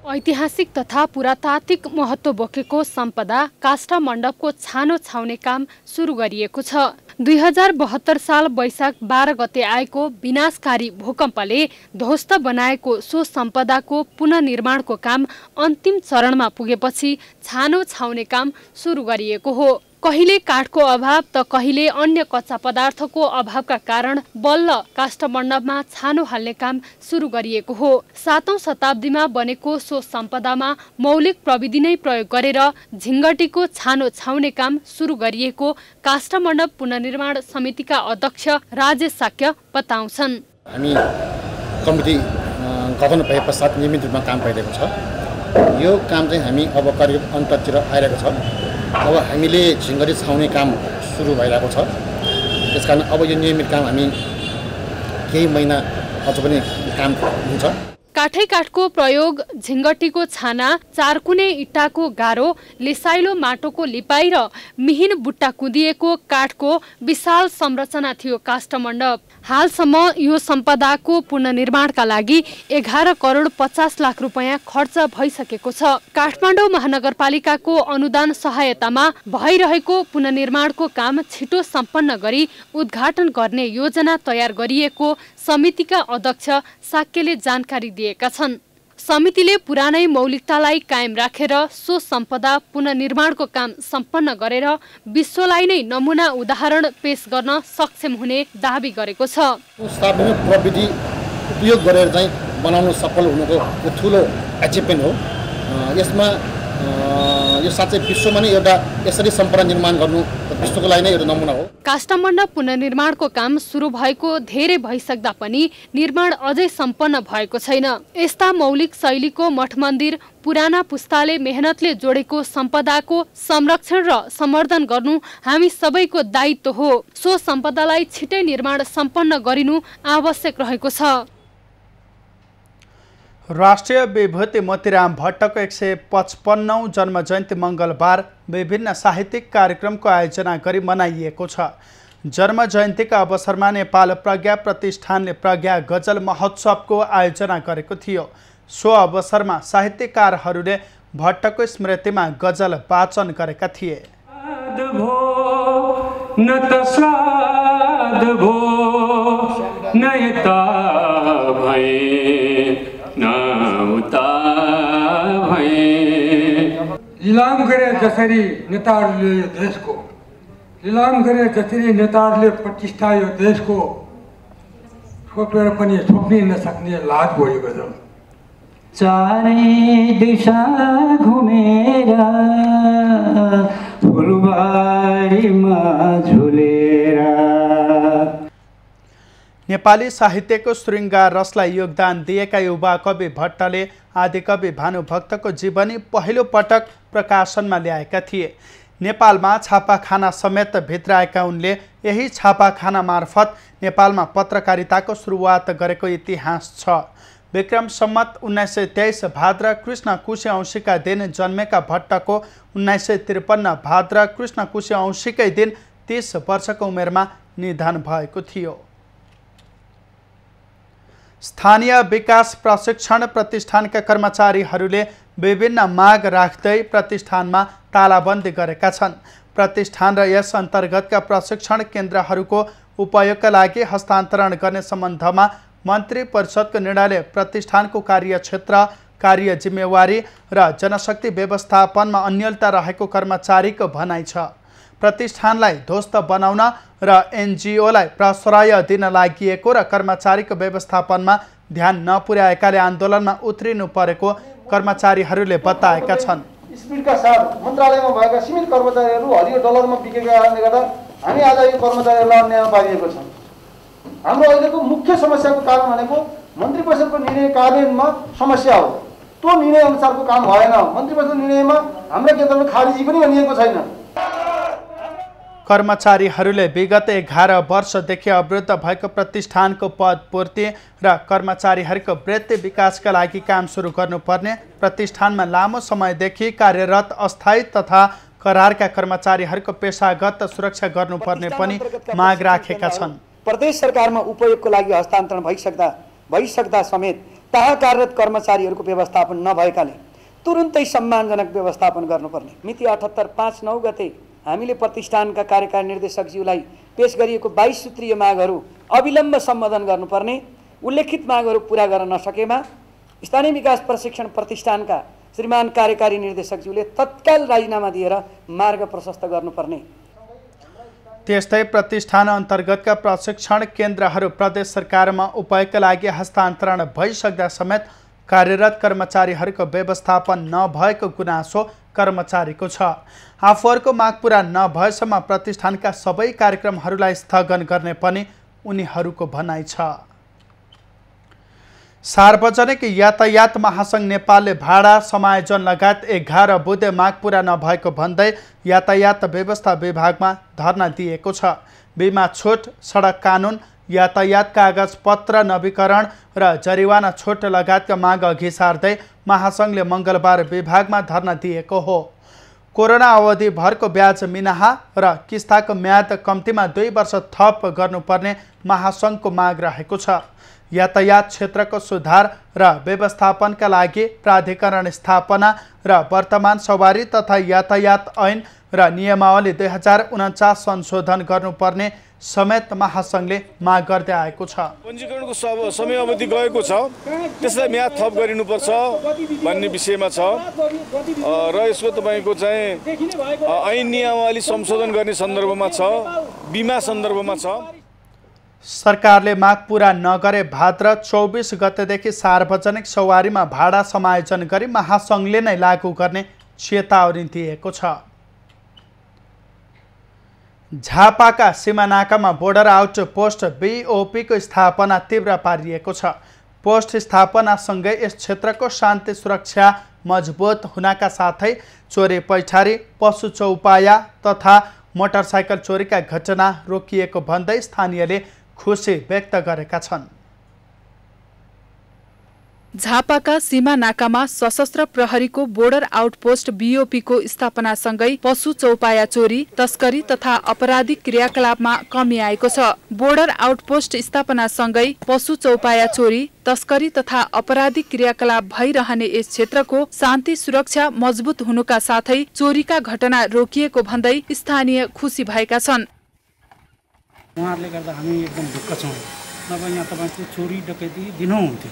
ऐतिहासिक तथा पुरातात्विक महत्त्व बोकेको सम्पदा काष्ठमण्डपको छानो छाउने काम सुरु गरिएको छ। 2072 साल वैशाख 12 गते आएको विनाशकारी भूकम्पले ध्वस्त बनाएको सो सम्पदाको पुनर्निर्माणको काम अन्तिम चरणमा पुगेपछि छानो छाउने काम सुरु गरिएको हो। कहिले काठको अभाव त कहिले अन्य कच्चा पदार्थको अभावका कारण बल्ल काष्ठमण्डपमा छानो हाल्ने काम सुरु गरिएको हो। 7औं शताब्दीमा बनेको सो सम्पदामा मौलिक प्रविधि नै प्रयोग गरेर झिङ्गटीको छानो छाउने काम सुरु गरिएको काष्ठमण्डप पुनर्निर्माण समितिका अध्यक्ष राजेश साक्य बताउँछन्। हामी कमिटी गठन भए पश्चात नियमित रूपमा काम भइरहेको छ। यो काम चाहिँ हामी अब करिब अन्ततिर आइरहेको छ। अब हामीले झिङ्गटी छाउने काम सुरु भइरहेको छ। त्यसकारण अब यो नियमित काम हामी केही महिना अझ पनि काम हुन्छ। काठै काठको प्रयोग, झिङ्गटीको छाना, चारकुने इँटाको गारो, लेसाइलो माटोको लिपाई र मिहिन बुट्टा कुदिएको काठको विशाल संरचना थियो काष्ठमण्डप। हालसम्म यो सम्पदाको पुनर्निर्माणका लागि 11 करोड 50 लाख रुपैयाँ खर्च भइसकेको छ। काठमाडौँ महानगरपालिकाको अनुदान सहायतामा भइरहेको पुनर्निर्माणको काम छिटो सम्पन्न गरी उद्घाटन गर्ने योजना तयार गरिएको समितिका अध्यक्ष साक्यले जानकारी दिएका छन्। समितिले पुरानै मौलिकतालाई कायम राखेर सो सम्पदा पुनर्निर्माणको काम सम्पन्न गरेर विश्वलाई नै नमुना उदाहरण पेश गर्न सक्षम हुने दाबी गरेको छ। स्थानीय प्रविधि उपयोग गरेर चाहिँ बनाउन सफल हुनुको ठुलो एचिभमेन्ट हो। यसमा यो साँच्चै विश्वमा नै एउटा यसरी सम्पदा निर्माण गर्नु विश्वको लागि नै एउटा नमुना हो। काष्ठमण्डप पुनर्निर्माणको काम सुरु भएको धेरै भइसक्दा पनि निर्माण अझै सम्पन्न भएको छैन। यस्ता मौलिक शैलीको मठ मन्दिर, पुराना पुस्ताले मेहनतले जोडेको सम्पदाको संरक्षण र सम्वर्धन गर्नु हामी सबैको दायित्व हो। सो सम्पदालाई छिटै निर्माण सम्पन्न गरिनु आवश्यक रहेको छ। राष्ट्रिय विभूति मोतीराम भट्टको 155औं जन्म जयन्ती मङ्गलबार विभिन्न साहित्यिक कार्यक्रमको आयोजना गरी मनाइएको छ। जन्म जयन्तीका अवसरमा नेपाल प्रज्ञा प्रतिष्ठानले प्रज्ञा गजल महोत्सवको आयोजना गरेको थियो। सो अवसरमा साहित्यकारहरूले भट्टको स्मृतिमा गजल वाचन गरेका थिए। लिलाम गरे जसरी नेताहरूले यो देशको, लिलाम गरे जसरी नेताहरूले प्रतिष्ठा यो देशको, छोपेर पनि छोप्नै नसक्ने लाज भयो गजल। चारै दिशा घुमेर फुलबारीमा झुलेर। नेपाली साहित्यको श्रृङ्गार रसलाई योगदान दिएका युवा कवि भट्टले आदिकवि भानुभक्तको जीवनी पहिलो पटक प्रकाशनमा ल्याएका थिए। नेपालमा छापाखाना समेत भित्राएका उनले यही छापाखाना मार्फत नेपालमा पत्रकारिताको सुरुवात गरेको इतिहास छ। विक्रम सम्मत 1923 भाद्र कृष्ण कुशे औँसीका दिन जन्मेका भट्टको 1953 भाद्र कृष्ण कुशे औँसीकै दिन 30 वर्षको उमेरमा निधन भएको थियो। स्थानीय विकास प्रशिक्षण प्रतिष्ठानका कर्मचारीहरूले विभिन्न माग राख्दै प्रतिष्ठानमा तालाबन्दी गरेका छन्। प्रतिष्ठान र यस अन्तर्गतका प्रशिक्षण केन्द्रहरूको उपयोगका लागि हस्तान्तरण गर्ने सम्बन्धमा मन्त्री परिषदको निर्णयले प्रतिष्ठानको कार्यक्षेत्र, कार्य जिम्मेवारी र जनशक्ति व्यवस्थापनमा अन्यलता रहेको कर्मचारीको भनाइ छ। प्रतिष्ठानलाई ध्वस्त बनाउन र एनजिओलाई प्रश्रय दिन लागि र कर्मचारीको व्यवस्थापनमा ध्यान नपुर्याएकाले आन्दोलनमा उत्रिनु परेको कर्मचारीहरूले बताएका छन्। स्पिडका साथ मन्त्रालयमा भएका सीमित कर्मचारीहरू हरियो डलरमा बिकेका कारणले गर्दा हामी आज यो कर्मचारीहरूलाई अन्यायमा पारिएको छ। हाम्रो अहिलेको मुख्य समस्याको कारण भनेको मन्त्री परिषदको निर्णय कार्यान्वयनमा समस्या हो। त्यो निर्णय अनुसारको काम भएन। मन्त्री परिषदको निर्णयमा हाम्रो केन्द्रमा खारिजी पनि भनिएको छैन। कर्मचारीहरूले विगत 11 वर्षदेखि अवरुद्ध भएको प्रतिष्ठानको पदपूर्ति र कर्मचारीहरूको वृत्ति विकासका लागि काम सुरु गर्नुपर्ने, प्रतिष्ठानमा लामो समयदेखि कार्यरत अस्थायी तथा करारका कर्मचारीहरूको पेशागत सुरक्षा गर्नुपर्ने पनि माग राखेका छन्। प्रदेश सरकारमा उपयोगको लागि हस्तान्तरण भइसक्दा समेत त्यहाँ कार्यरत कर्मचारीहरूको व्यवस्थापन नभएकाले तुरुन्तै सम्मानजनक व्यवस्थापन गर्नुपर्ने। मिति 78/5/9 गते हामीले प्रतिष्ठानका कार्यकारी निर्देशकज्यूलाई पेश गरिएको 22 सूत्रीय मागहरू अविलम्ब सम्बोधन गर्नुपर्ने, उल्लेखित मागहरू पूरा गर्न नसकेमा स्थानीय विकास प्रशिक्षण प्रतिष्ठानका श्रीमान कार्यकारी निर्देशकज्यूले तत्काल राजीनामा दिएर मार्ग प्रशस्त गर्नुपर्ने। त्यस्तै प्रतिष्ठान अन्तर्गतका प्रशिक्षण केन्द्रहरू प्रदेश सरकारमा उपयोगका लागि हस्तान्तरण भइसक्दा समेत कार्यरत कर्मचारीहरूको व्यवस्थापन नभएको गुनासो कर्मचारीको छ। आफूहरूको माग पूरा नभएसम्म प्रतिष्ठानका सबै कार्यक्रमहरूलाई स्थगन गर्ने पनि उनीहरूको भनाइ छ। सार्वजनिक यातायात महासङ्घ नेपालले भाडा समायोजन लगायत 11 बुँदे माग पूरा नभएको भन्दै यातायात व्यवस्था विभागमा धरना दिएको छ। बिमा छुट, सडक कानुन, यातायात कागजपत्र नवीकरण र जरिवाना छुट लगायतका माग अघि सार्दै महासङ्घले मङ्गलबार विभागमा धरना दिएको हो। कोरोना अवधि भरको ब्याज मिनाहा र किस्ताको म्याद कम्तीमा 2 वर्ष थप गर्नुपर्ने महासङ्घको माग रहेको छ। यातायात क्षेत्रको सुधार र व्यवस्थापनका लागि प्राधिकरण स्थापना र वर्तमान सवारी तथा यातायात ऐन र नियमावली 2049 संशोधन गर्नुपर्ने समेत महासङ्घले माग गर्दै आएको छ। पञ्जीकरणको समयावधि गएको छ, त्यसलाई म्याद थप गरिनुपर्छ भन्ने विषयमा छ र यसको तपाईँको चाहिँ ऐन नियमावली संशोधन गर्ने सन्दर्भमा छ, बिमा सन्दर्भमा छ। सरकारले माग पूरा नगरे भाद्र 24 गतेदेखि सार्वजनिक सवारीमा भाडा समायोजन गरी महासङ्घले नै लागू गर्ने चेतावनी दिएको छ। झापाका सीमानाकामा बोर्डर आउट पोस्ट BOPको स्थापना तीव्र पारिएको छ। पोस्ट स्थापनासँगै यस क्षेत्रको शान्ति सुरक्षा मजबुत हुनका साथै चोरी पैठारी, पशु चौपाया तथा मोटरसाइकल चोरीका घटना रोकिएको भन्दै स्थानीयले खुसी व्यक्त गरेका छन्। झापाका सीमा नाकामा सशस्त्र प्रहरीको बोर्डर आउटपोस्ट BOPको स्थापनासँगै पशु चौपाया चोरी, तस्करी तथा आपराधिक क्रियाकलापमा कमी आएको छ। बोर्डर आउटपोस्ट स्थापनासँगै पशु चौपाया चोरी, तस्करी तथा आपराधिक क्रियाकलाप भइरहने यस क्षेत्रको शान्ति सुरक्षा मजबुत हुनुका साथै चोरीका घटना रोकिएको भन्दै स्थानीय खुसी भएका छन्। उहाँहरूले गर्दा हामी एकदम ढुक्क छौँ। नभए यहाँ तपाईँको चोरी डकैती दिनहुँ हुन्थ्यो।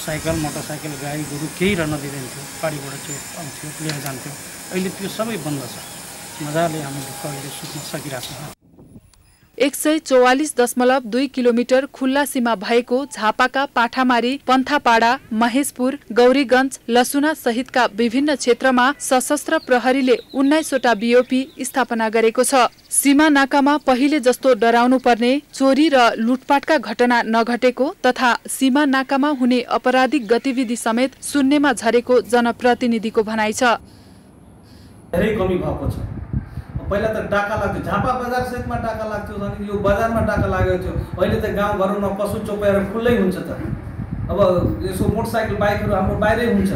साइकल, मोटरसाइकल, गाई गोरु केही रहन दिँदैनथ्यो। गाडीबाट चोर आउँथ्यो, लिएर जान्थ्यो। अहिले त्यो सबै बन्द छ। मजाले हामी ढुक्क अहिले सुत्न सकिरहेको छ। 144.2 किलोमिटर खुल्ला सीमा भएको झापाका पाठामारी, पन्थापाडा, महेशपुर, गौरीगञ्ज, लसुना सहितका विभिन्न क्षेत्रमा सशस्त्र प्रहरीले 19 वटा बीओपी स्थापना गरेको छ। सीमा नाकामा पहिले जस्तो डराउनु पर्ने, चोरी र लुटपाटका घटना नघटेको तथा सीमा नाकामा हुने आपराधिक गतिविधि समेत शून्यमा झरेको जनप्रतिनिधिको भनाइ छ। धेरै कमी भएको छ। पहिला त डाका लाग्थ्यो, झापा बजार सहितमा डाका लाग्थ्यो, अनि यो बजारमा डाका लागेको थियो। अहिले त गाउँघरमा पशु चौपायाहरू खुल्लै हुन्छ त। अब यसो मोटरसाइकल बाइकहरू हाम्रो बाहिरै हुन्छ।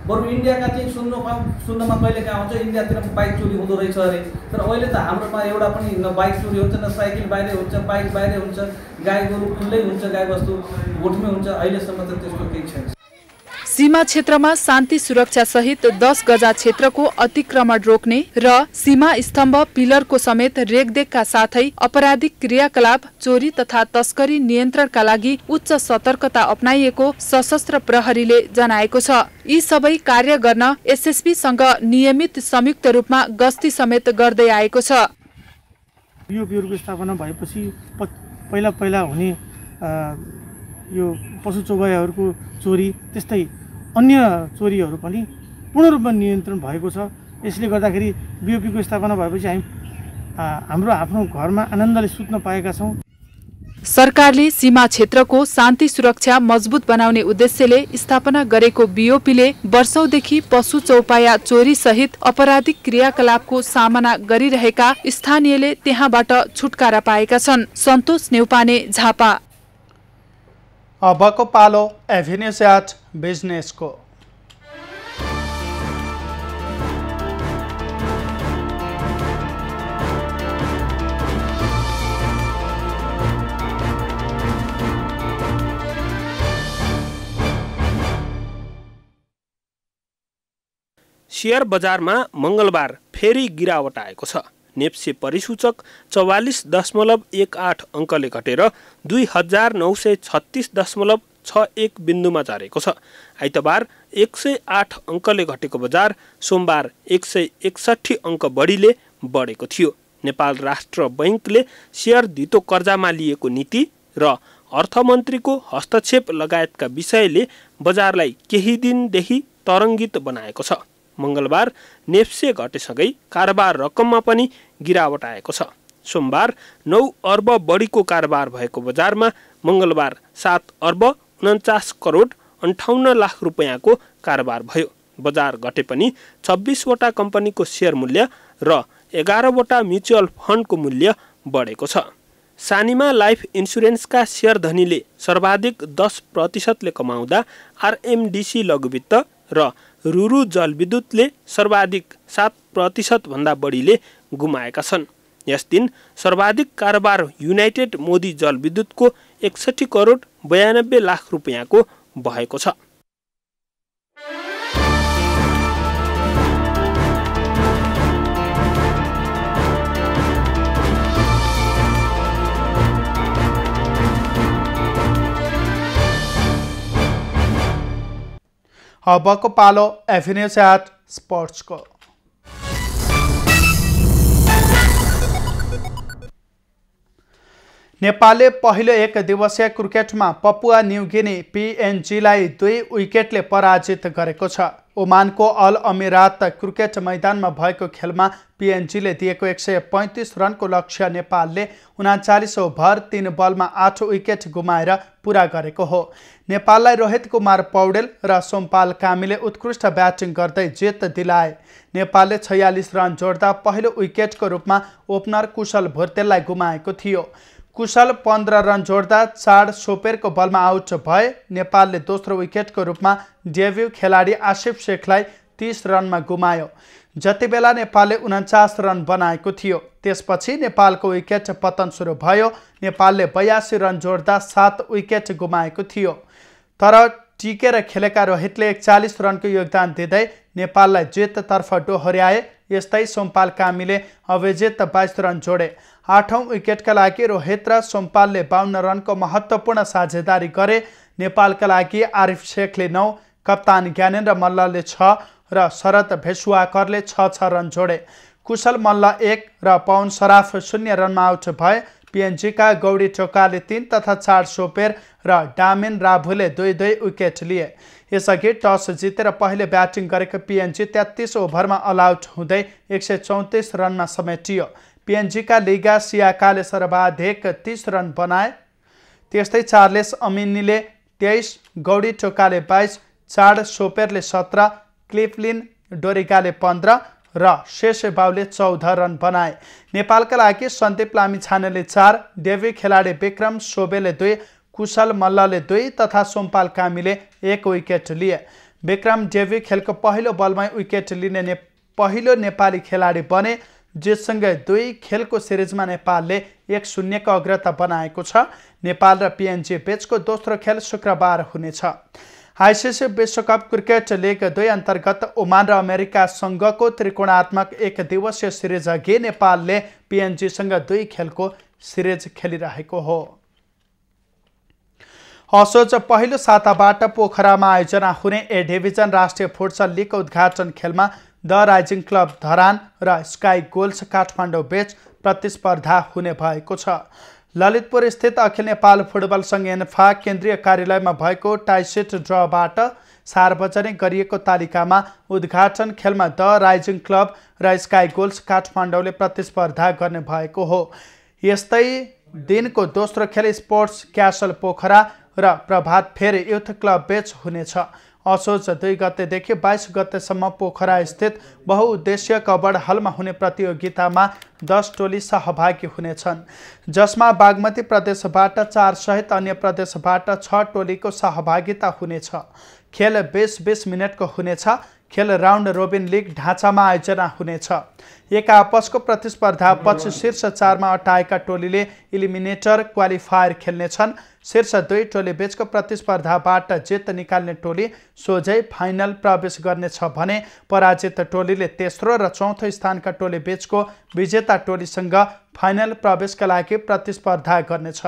बरु इन्डियाका चाहिँ सुन्नमा कहिले कहाँ हुन्छ इन्डियातिर बाइक चोरी हुँदो रहेछ अरे, तर अहिले त हाम्रोमा एउटा पनि न बाइक चोरी हुन्छ, न साइकल बाहिरै हुन्छ, बाइक बाहिरै हुन्छ, गाई गोरु खुल्लै हुन्छ, गाईबस्तु गोठमै हुन्छ। अहिलेसम्म त त्यस्तो केही छैन। सीमा क्षेत्रमा शान्ति सुरक्षा सहित 10 गजा क्षेत्रको अतिक्रमण रोक्ने र सीमा स्तम्भ पिलरको समेत रेखदेखका साथै आपराधिक क्रियाकलाप, चोरी तथा तस्करी नियन्त्रणका लागि उच्च सतर्कता अपनाइएको सशस्त्र प्रहरीले जनाएको छ। यी सबै कार्य गर्न एसएसबीसँग नियमित संयुक्त रूपमा गस्ती समेत गर्दै आएको छ। बीओपीहरूको स्थापना भएपछि पहिला हुने यो पशु चौपायाहरूको चोरी, त्यस्तै अन्य चोरीहरू पनि पूर्ण रूपमा नियन्त्रण भएको छ। यसले गर्दाखेरि बीओपीको स्थापना भएपछि हाम्रो आफ्नो घरमा आनन्दले सुत्न पाएका छौँ। सरकारले सीमा क्षेत्रको शान्ति सुरक्षा मजबुत बनाउने उद्देश्यले स्थापना गरेको बीओपीले वर्षौंदेखि पशु चौपाया चोरी सहित आपराधिक क्रियाकलापको सामना गरिरहेका स्थानीयले त्यहाँबाट छुटकारा पाएका छन्। सन्तोष नेउपाने, झापा। अबको पालो एभिन्यू च्याट बिजनेसको। शेयर बजारमा मंगलबार फेरि गिरावट आएको छ। नेप्से परिसूचक 44.18 अङ्कले घटेर 2936.61 बिन्दुमा झरेको छ। आइतबार 108 अङ्कले घटेको बजार सोमबार 161 अङ्क बढीले बढेको थियो। नेपाल राष्ट्र बैंकले शेयर धितो कर्जामा लिएको नीति र अर्थमन्त्रीको हस्तक्षेप लगायतका विषयले बजारलाई केही दिनदेखि तरङ्गित बनाएको छ। मंगलबार नेप्से घटेसँगै कारोबार रकममा पनि गिरावट आएको छ। सोमबार 9 अर्ब बढीको कारोबार भएको बजारमा मंगलबार 7 अर्ब 49 करोड 58 लाख रुपैयाँको कारोबार भयो। बजार घटे पनि 26 वटा कम्पनीको शेयर मूल्य र 11 वटा म्युचुअल फन्डको मूल्य बढेको छ। सानिमा लाइफ इन्सुरेन्सका शेयर धनीले सर्वाधिक 10% कमाउँदा आरएमडीसी लघुवित्त र रुरु जलविद्युतले सर्वाधिक 7% भन्दा बढीले गुमाएका छन्। यस दिन सर्वाधिक कारोबार युनाइटेड मोदी जलविद्युतको 61 करोड 92 लाख रुपैयाँको भएको छ। अबको पालो एभिन्यू च्याट स्पोर्ट्सको। नेपालले पहिलो एक दिवसीय क्रिकेटमा पपुवा न्युगिनी पीएनजीलाई 2 विकेटले पराजित गरेको छ। ओमानको अल अमिरात क्रिकेट मैदानमा भएको खेलमा पीएनजीले दिएको 135 रनको लक्ष्य नेपालले 39 ओभर 3 बलमा 8 विकेट गुमाएर पूरा गरेको हो। नेपाललाई रोहित कुमार पौडेल र सोमपाल कामीले उत्कृष्ट ब्याटिङ गर्दै जित दिलाए। नेपालले 46 रन जोड्दा पहिलो विकेटको रूपमा ओपनर कुशल भुर्तेललाई गुमाएको थियो। कुशल 15 रन जोड्दा 4 सोपेरको बलमा आउट भए। नेपालले दोस्रो विकेटको रूपमा डेब्यू खेलाडी आसिफ शेखलाई 30 रनमा गुमायो। जति बेला नेपालले 49 रन बनाएको थियो त्यसपछि नेपालको विकेट पतन सुरु भयो। नेपालले 82 रन जोड्दा 7 विकेट गुमाएको थियो, तर टिकेर खेलेका रोहितले 41 रनको योगदान दिँदै नेपाललाई जिततर्फ डोहोर्याए। यस्तै सोमपाल कामीले अभिजित 22 रन जोडे। 8औं विकेटका लागि रोहित र सोमपालले 52 रनको महत्त्वपूर्ण साझेदारी गरे। नेपालका लागि आरिफ शेखले 9, कप्तान ज्ञानेन्द्र मल्लले 6 र शरद भेसुवाकरले 6 रन जोडे। कुशल मल्ल 1 र पवन सराफ 0 रनमा आउट भए। पिएनजीका गौडी चोकाले 3 तथा 4 सोपेर र डामिन राभुले 2-2 विकेट लिए। यसअघि टस जितेर पहिले ब्याटिङ गरेको पिएनजी 33 ओभरमा अलआउट हुँदै 134 रनमा समेटियो। पिएनजीका लिगा सियाकाले सर्वाधिक 30 रन बनाए। त्यस्तै चार्लेस अमिनीले 23, गौडी टोकाले 22, चाड सोपेरले 17, क्लिफलिन डोरिगाले 15 र शेषे बाउले 14 रन बनाए। नेपालका लागि सन्दीप लामिछानेले 4, डेभी खेलाडी विक्रम सोबेले 2, कुशल मल्लले 2 तथा सोमपाल कामीले 1 विकेट लिए। विक्रम डेभी खेलको पहिलो बलमै विकेट लिने पहिलो नेपाली खेलाडी बने। जितसँगै 2 खेलको सिरिजमा नेपालले 1-0 को अग्रता बनाएको छ। नेपाल र पिएनजी बीचको दोस्रो खेल शुक्रबार हुनेछ। आइसिसी विश्वकप क्रिकेट लिग 2 अन्तर्गत ओमान र अमेरिकासँगको त्रिकोणात्मक 1 दिवसीय सिरिज अघि नेपालले पिएनजीसँग 2 खेलको सिरिज खेलिरहेको हो। असोज पहिलो साताबाट पोखरामा आयोजना हुने ए डिभिजन राष्ट्रिय फुटसल लिगको उद्घाटन खेलमा द राइजिङ क्लब धरान र स्काई गोल्स काठमाडौँ बीच प्रतिस्पर्धा हुने भएको छ। ललितपुर स्थित अखिल नेपाल फुटबल सङ्घ एन्फा केन्द्रीय कार्यालयमा भएको टाइसेट ड्रबाट सार्वजनिक गरिएको तालिकामा उद्घाटन खेलमा द राइजिङ क्लब र स्काई गोल्स काठमाडौँले प्रतिस्पर्धा गर्ने भएको हो। यस्तै दिनको दोस्रो खेल स्पोर्ट्स क्यासल पोखरा र प्रभात फेरि युथ क्लब बीच हुनेछ। असोज 2 गतेदेखि 22 गतेसम्म पोखरा स्थित बहुउद्देश्य कबड हलमा हुने प्रतियोगितामा 10 टोली सहभागी हुनेछन्, जसमा बागमती प्रदेशबाट 4 सहित अन्य प्रदेशबाट 6 टोलीको सहभागिता हुनेछ। खेल 20-20 मिनटको हुनेछ। खेल राउन्ड रोबिन लिग ढाँचामा आयोजना हुनेछ। एक आपसको प्रतिस्पर्धापछि शीर्ष 4 मा अटाएका टोलीले इलिमिनेटर क्वालिफायर खेल्नेछन्। शीर्ष 2 टोली बीचको प्रतिस्पर्धाबाट जित निकाल्ने टोली सोझै फाइनल प्रवेश गर्नेछ भने पराजित टोलीले तेस्रो र चौथो स्थानका टोली बीचको विजेता टोलीसँग फाइनल प्रवेशका लागि प्रतिस्पर्धा गर्नेछ।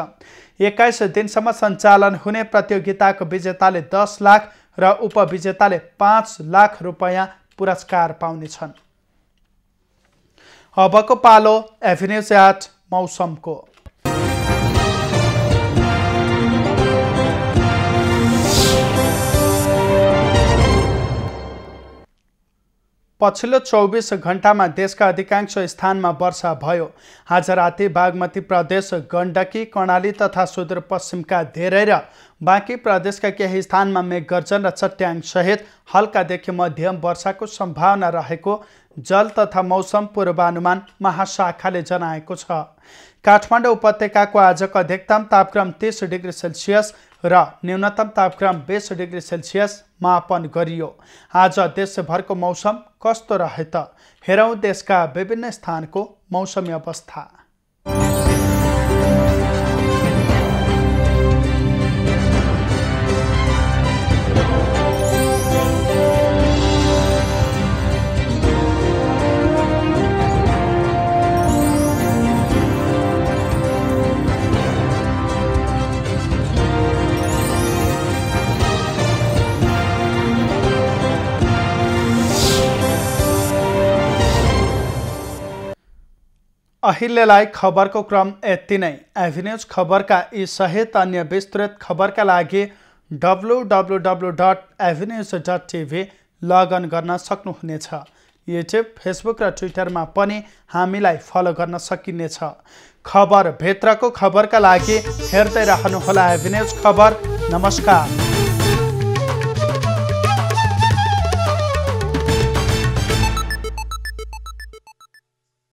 21 दिनसम्म सञ्चालन हुने प्रतियोगिताको विजेताले 10 लाख र उपविजेताले 5 लाख रुपैयाँ पुरस्कार पाउनेछन्। अबको पालो एभिन्यूज एट मौसमको। पछिल्लो 24 घण्टामा देशका अधिकांश स्थानमा वर्षा भयो। आज राति बागमती प्रदेश, गण्डकी, कर्णाली तथा सुदूरपश्चिमका धेरै र बाँकी प्रदेशका केही स्थानमा मेघगर्जन र चट्याङ सहित हल्कादेखि मध्यम वर्षाको सम्भावना रहेको जल तथा मौसम पूर्वानुमान महाशाखाले जनाएको छ। काठमाडौँ उपत्यकाको आजको अधिकतम तापक्रम 30 डिग्री सेल्सियस र न्यूनतम तापक्रम 20 डिग्री सेल्सियस मापन गरियो। आज देशभरको मौसम कस्तो रहे त हेरौँ देशका विभिन्न स्थानको मौसमी अवस्था। अहिलेलाई खबरको क्रम यति नै। एभिन्यूज खबरका यी सहित अन्य विस्तृत खबरका लागि www.avenews.tv लगइन गर्न सक्नुहुनेछ। युट्युब, फेसबुक र ट्विटरमा पनि हामीलाई फलो गर्न सकिनेछ। खबर भित्रको खबरका लागि हेर्दै रहनुहोला एभिन्यूज खबर। नमस्कार।